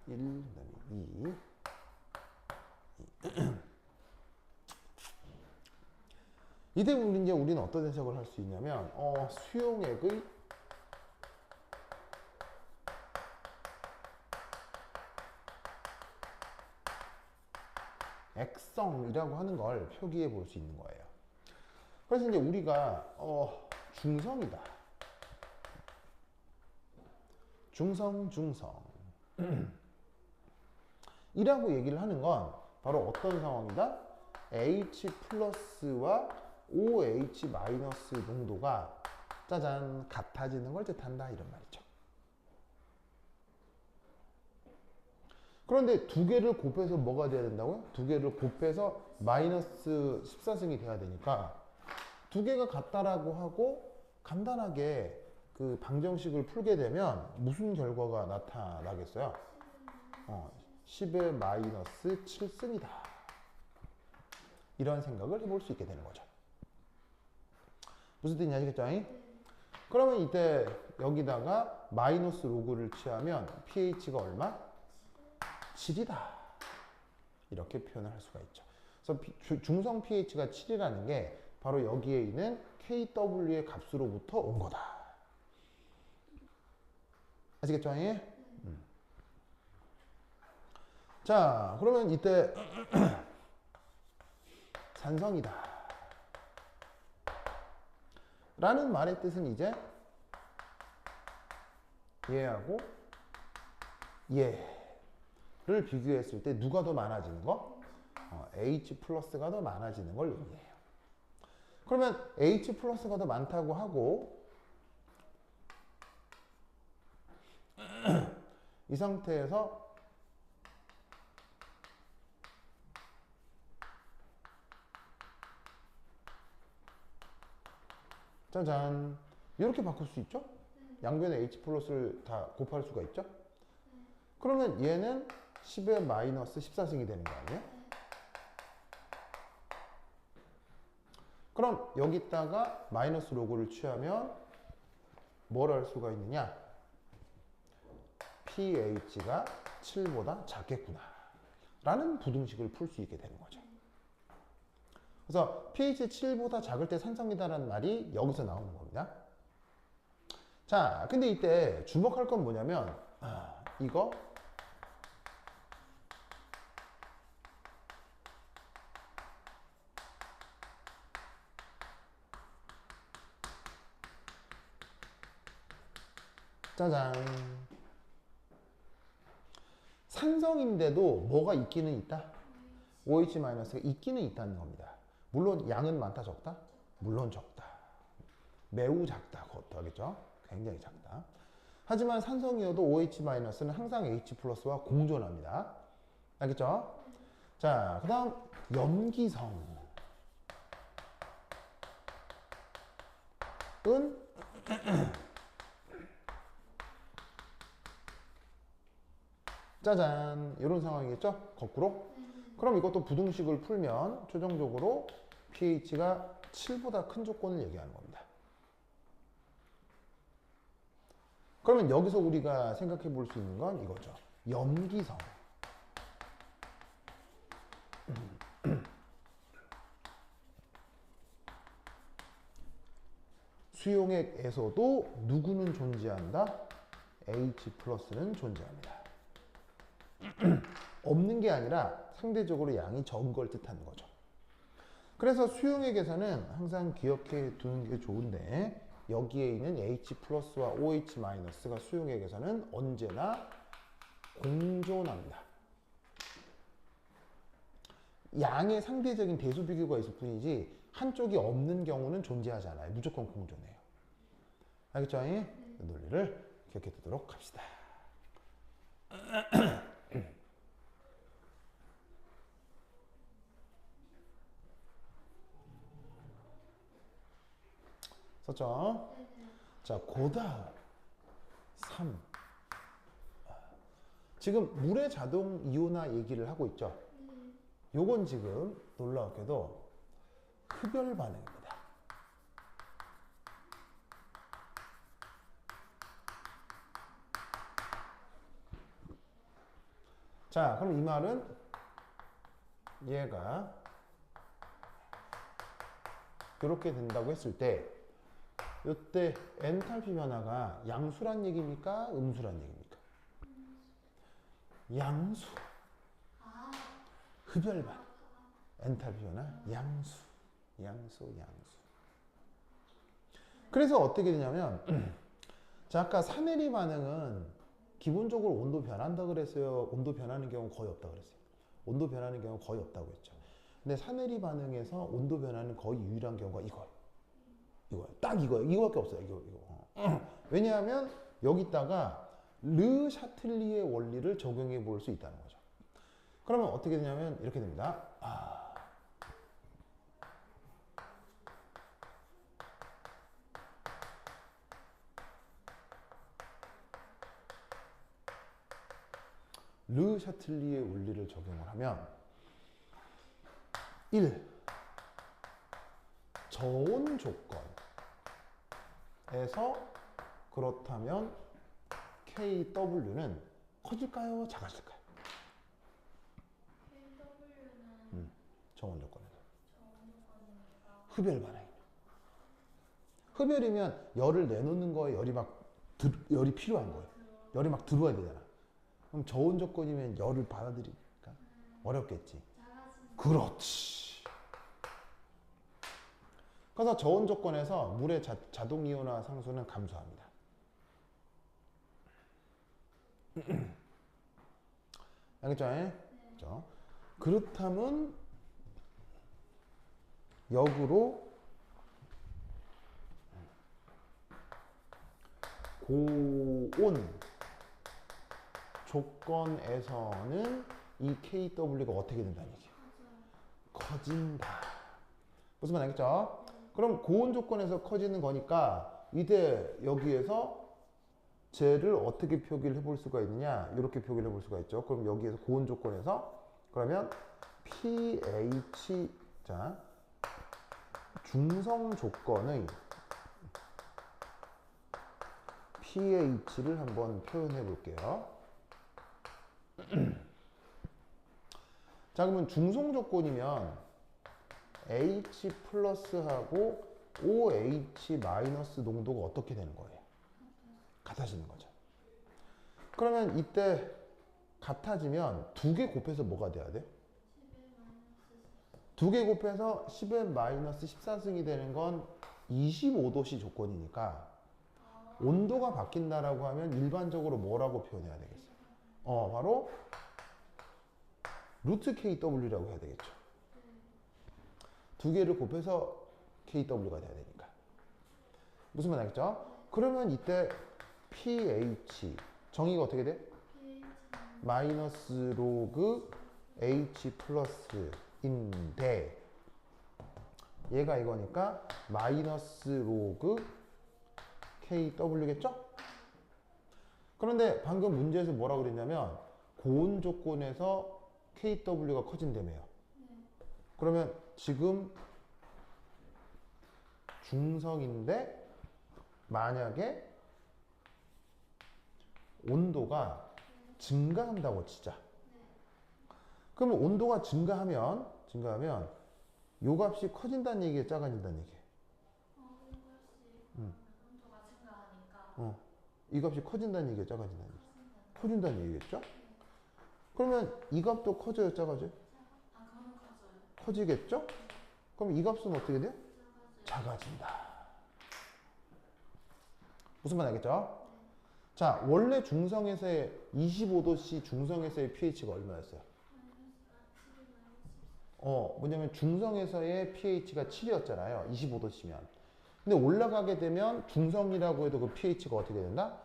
1 그다음에 2 이때 우리는 어떤 해석을 할 수 있냐면 수용액의 액성이라고 하는 걸 표기해 볼 수 있는 거예요. 그래서 이제 우리가 중성이다. 중성 이라고 얘기를 하는 건 바로 어떤 상황이다? H 플러스와 OH 마이너스 농도가 짜잔 같아지는 걸 뜻한다 이런 말이죠. 그런데 두 개를 곱해서 뭐가 돼야 된다고요? 두 개를 곱해서 마이너스 14승이 돼야 되니까 두 개가 같다라고 하고 간단하게 그 방정식을 풀게 되면 무슨 결과가 나타나겠어요? 10의 마이너스 7승이다. 이런 생각을 해볼 수 있게 되는 거죠. 무슨 뜻인지 아시겠죠? 그러면 이때 여기다가 마이너스 로그를 취하면 pH가 얼마? 7이다. 이렇게 표현을 할 수가 있죠. 그래서 중성 pH가 7이라는 게 바로 여기에 있는 KW의 값으로부터 온 거다. 아시겠죠? 자, 그러면 이때 산성이다. 라는 말의 뜻은 이제 얘하고 얘를 비교했을 때 누가 더 많아지는 거? H 플러스가 더 많아지는 걸 의미해요. 그러면 H 플러스가 더 많다고 하고 이 상태에서 짜잔 이렇게 바꿀 수 있죠? 양변에 H 플러스를 다 곱할 수가 있죠? 그러면 얘는 10의 마이너스 14승이 되는 거 아니에요? 그럼 여기다가 마이너스 로그를 취하면 뭘 할 수가 있느냐? pH가 7보다 작겠구나 라는 부등식을 풀 수 있게 되는 거죠. 그래서 pH 7보다 작을 때 산성이다라는 말이 여기서 나오는 겁니다. 자, 근데 이때 주목할 건 뭐냐면 이거 짜잔 산성인데도 뭐가 있기는 있다? OH-가 있기는 있다는 겁니다. 물론 양은 많다 적다? 물론 적다. 매우 작다. 그것도 하겠죠? 굉장히 작다. 하지만 산성이어도 OH-는 항상 H 플러스와 공존합니다. 알겠죠? 자, 그 다음 염기성은 짜잔 이런 상황이겠죠? 거꾸로. 그럼 이것도 부등식을 풀면 최종적으로 pH가 7보다 큰 조건을 얘기하는 겁니다. 그러면 여기서 우리가 생각해 볼 수 있는 건 이거죠. 염기성. 수용액에서도 누구는 존재한다? H 플러스는 존재합니다. 없는 게 아니라 상대적으로 양이 적은 걸 뜻하는 거죠. 그래서 수용액에서는 항상 기억해 두는 게 좋은데 여기에 있는 H 플러스와 OH 마이너스가 수용액에서는 언제나 공존합니다. 양의 상대적인 대수 비교가 있을 뿐이지 한쪽이 없는 경우는 존재하지 않아요. 무조건 공존해요. 알겠죠? 이 논리를 기억해 두도록 합시다. 썼죠? 자, 고다음 3. 지금 물의 자동 이온화 얘기를 하고 있죠? 요건 지금 놀라웠게도 흡열 반응입니다. 자, 그럼 이 말은 얘가 이렇게 된다고 했을 때 이때 엔탈피 변화가 양수란 얘기입니까? 음수란 얘기입니까? 양수. 흡열 반응. 엔탈피 변화 양수. 양수. 그래서 어떻게 되냐면 자, 아까 사내리 반응은 기본적으로 온도 변한다 그랬어요. 온도 변하는 경우 거의 없다 그랬어요. 온도 변하는 경우 거의 없다고 했죠. 근데 사내리 반응에서 온도 변화는 거의 유일한 경우가 이거예요. 딱 이거예요. 이거밖에 없어요. 이거. 왜냐하면 여기다가 르 샤틀리의 원리를 적용해 볼 수 있다는 거죠. 그러면 어떻게 되냐면 이렇게 됩니다. 르 샤틀리의 원리를 적용을 하면 1. 저온 조건에서 그렇다면 KW는 커질까요? 작아질까요? KW는 저온 조건에서. 저온이니까 흡열 반응입니다. 흡열이면 열을 내놓는 거에 열이 필요한 거예요. 열이 막 들어와야 되잖아. 그럼 저온 조건이면 열을 받아들이니까 어렵겠지. 작아지는 그렇지. 그래서 저온 조건에서 물의 자동 이온화 상수는 감소합니다. 알겠죠? 그렇죠? 그렇다면 역으로 고온 조건에서는 이 KW가 어떻게 된다는 얘기예요? 커진다. 무슨 말 알겠죠? 그럼 고온 조건에서 커지는 거니까 이때 여기에서 쟤를 어떻게 표기를 해볼 수가 있느냐? 이렇게 표기를 해볼 수가 있죠. 그럼 여기에서 고온 조건에서 그러면 pH 자 중성 조건의 pH를 한번 표현해 볼게요. 자, 그러면 중성 조건이면 H 플러스하고 OH 마이너스 농도가 어떻게 되는 거예요? 같아지는 거죠. 그러면 이때 같아지면 두 개 곱해서 뭐가 돼야 돼? 10의 마이너스 2개 곱해서 10의 마이너스 14승이 되는 건 25도씨 조건이니까 온도가 바뀐다라고 하면 일반적으로 뭐라고 표현해야 되겠어? 바로 루트 KW라고 해야 되겠죠. 두 개를 곱해서 KW가 돼야 되니까. 무슨 말 알겠죠? 그러면 이때 pH 정의가 어떻게 돼? pH는 마이너스 로그 H 플러스인데 얘가 이거니까 마이너스 로그 KW겠죠? 그런데 방금 문제에서 뭐라고 그랬냐면 고온 조건에서 KW가 커진다며요. 그러면 지금 중성인데 만약에 온도가 증가한다고 치자. 그러면 온도가 증가하면 요 값이 커진다는 얘기예요, 작아진다는 얘기예요? 온도가 증가하니까 이 값이 커진다는 얘기예요, 작아진다는 얘기예요? 커진다는 얘기겠죠? 그러면 이 값도 커져요, 작아져요? 그거는 커져요. 커지겠죠? 그럼 이 값은 어떻게 돼요? 작아진다. 무슨 말 알겠죠? 자, 원래 중성에서의 25도씨 중성에서의 pH가 얼마였어요? 뭐냐면 중성에서의 pH가 7이었잖아요. 25도씨면. 근데 올라가게 되면 중성이라고 해도 그 pH가 어떻게 된다?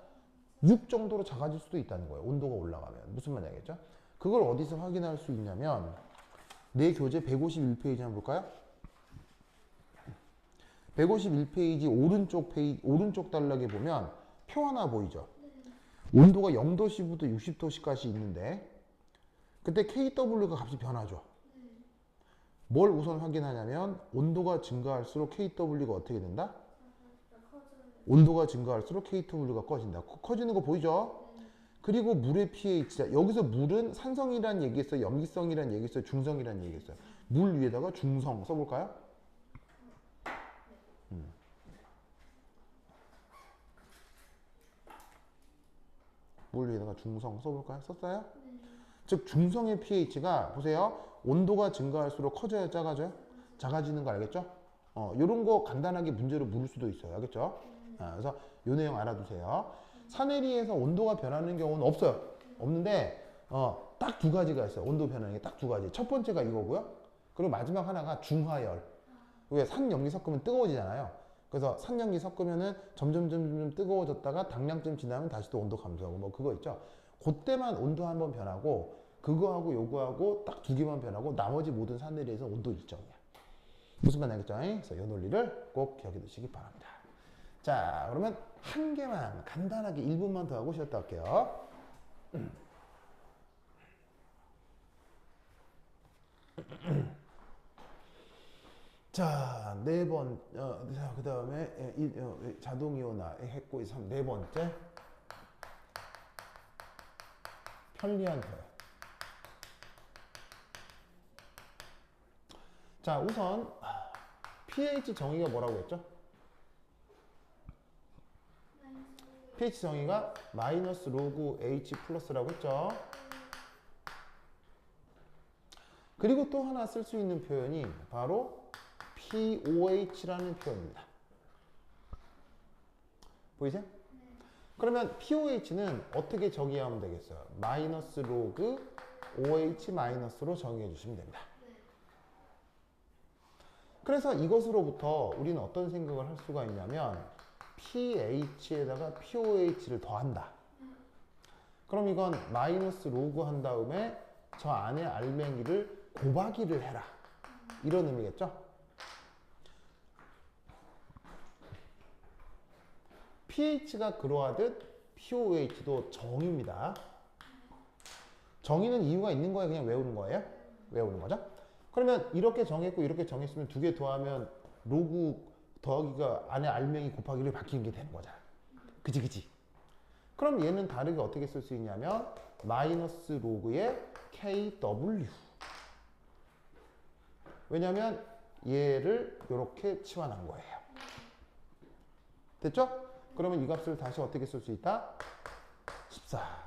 6 정도로 작아질 수도 있다는 거예요. 온도가 올라가면. 무슨 말인지 알겠죠? 그걸 어디서 확인할 수 있냐면 내 교재 151페이지 한번 볼까요? 151페이지 오른쪽 단락에 보면 표 하나 보이죠? 온도가 0도씨부터 60도씨까지 있는데 그때 KW가 값이 변하죠. 뭘 우선 확인하냐면 온도가 증가할수록 kW가 어떻게 된다? 온도가 증가할수록 kW가 꺼진다. 커지는 거 보이죠? 그리고 물의 pH가 여기서 물은 산성이란 얘기했어요, 염기성이란 얘기했어요, 중성이란 얘기했어요. 물 위에다가 중성 써볼까요? 물 위에다가 중성 써볼까요? 썼어요? 즉 중성의 pH가 보세요. 온도가 증가할수록 커져요, 작아져요? 작아지는 거 알겠죠? 요런 거 간단하게 문제로 물을 수도 있어요. 알겠죠? 그래서 요 내용 알아두세요. 산해리에서 온도가 변하는 경우는 없어요. 없는데 딱 두 가지가 있어요. 온도 변하는 게 딱 두 가지. 첫 번째가 이거고요. 그리고 마지막 하나가 중하열. 왜 산염기 섞으면 뜨거워지잖아요. 그래서 산염기 섞으면은 점점 뜨거워졌다가 당량쯤 지나면 다시 또 온도 감소하고 뭐 그거 있죠. 그때만 온도 한번 변하고 그거하고 요거하고 딱 두 개만 변하고 나머지 모든 산내리에서 온도 일정이야. 무슨 말 알겠죠? 그래서 이 논리를 꼭 기억해 두시기 바랍니다. 자, 그러면 한 개만 간단하게 1분만 더 하고 쉬었다 할게요. 자, 네 번, 그 다음에 자동이온화 했고, 네 번째 편리한 표현. 자, 우선 pH 정의가 뭐라고 했죠? pH 정의가 마이너스 로그 H 플러스라고 했죠. 그리고 또 하나 쓸 수 있는 표현이 바로 POH라는 표현입니다. 보이세요? 그러면 POH는 어떻게 정의하면 되겠어요? 마이너스 로그 OH 마이너스로 정의해 주시면 됩니다. 그래서 이것으로부터 우리는 어떤 생각을 할 수가 있냐면 pH에다가 POH를 더한다. 그럼 이건 마이너스 로그 한 다음에 저 안에 알맹이를 곱하기를 해라. 이런 의미겠죠? pH가 그러하듯 POH도 정의입니다. 정의는 이유가 있는 거예요? 그냥 외우는 거예요? 외우는 거죠? 그러면 이렇게 정했고 이렇게 정했으면 두 개 더하면 로그 더하기가 안에 알맹이 곱하기를 바뀌는 게 되는 거잖아. 그지? 그럼 얘는 다르게 어떻게 쓸 수 있냐면 마이너스 로그의 KW. 왜냐면 얘를 이렇게 치환한 거예요. 됐죠? 그러면 이 값을 다시 어떻게 쓸 수 있다? 14.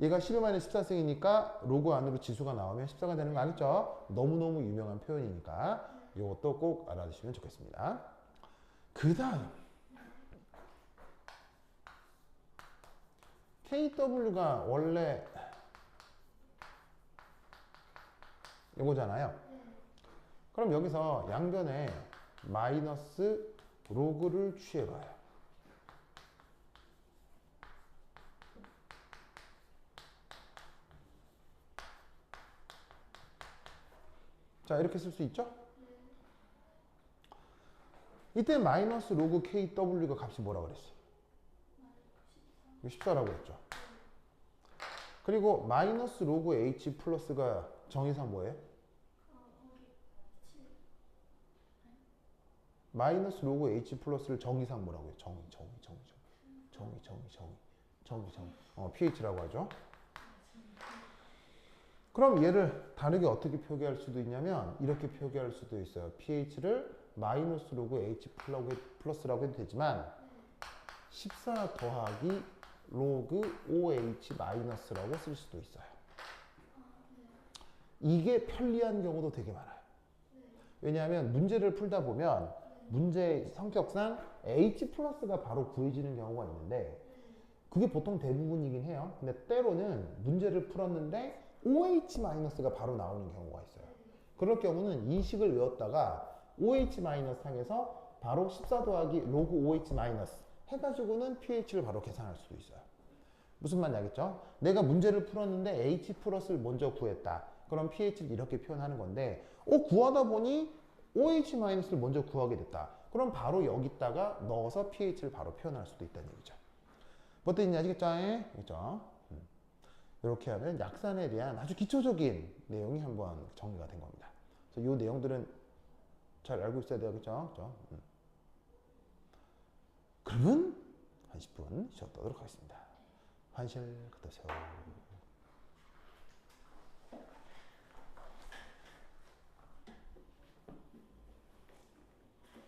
얘가 11-14승이니까 로그 안으로 지수가 나오면 14가 되는 거 알겠죠? 너무너무 유명한 표현이니까 이것도 꼭 알아두시면 좋겠습니다. 그 다음 KW가 원래 이거잖아요. 그럼 여기서 양변에 마이너스 로그를 취해봐요. 자, 이렇게 쓸 수 있죠? 이때 마이너스 로그 KW가 값이 뭐라고 그랬어요? 14라고 했죠. 그리고 마이너스 로그 H 플러스가 정의상 뭐예요? 마이너스 로그 H 플러스를 정의상 뭐라고 해요? 정의. pH라고 하죠. 그럼 얘를 다르게 어떻게 표기할 수도 있냐면 이렇게 표기할 수도 있어요. pH를 마이너스 로그 H 플러스라고 해도 되지만 14 더하기 로그 OH 마이너스라고 쓸 수도 있어요. 이게 편리한 경우도 되게 많아요. 왜냐하면 문제를 풀다 보면 문제 성격상 H 플러스가 바로 구해지는 경우가 있는데 그게 보통 대부분이긴 해요. 근데 때로는 문제를 풀었는데 OH 마이너스가 바로 나오는 경우가 있어요. 그럴 경우는 이 식을 외웠다가 OH 마이너스 항에서 바로 14 더하기 로그 OH 마이너스 해가지고는 pH를 바로 계산할 수도 있어요. 무슨 말인지 알겠죠? 내가 문제를 풀었는데 H 플러스를 먼저 구했다. 그럼 pH를 이렇게 표현하는 건데 구하다 보니 OH 마이너스를 먼저 구하게 됐다. 그럼 바로 여기다가 넣어서 pH를 바로 표현할 수도 있다는 얘기죠. 뭐 뜻인지 아시겠죠? 알겠죠? 이렇게 하면 약산에 대한 아주 기초적인 내용이 한번 정리가 된 겁니다. 그래서 이 내용들은 잘 알고 있어야 되겠죠? 그죠? 그러면 한 10분 쉬었다 오도록 하겠습니다. 환실 걷어세요.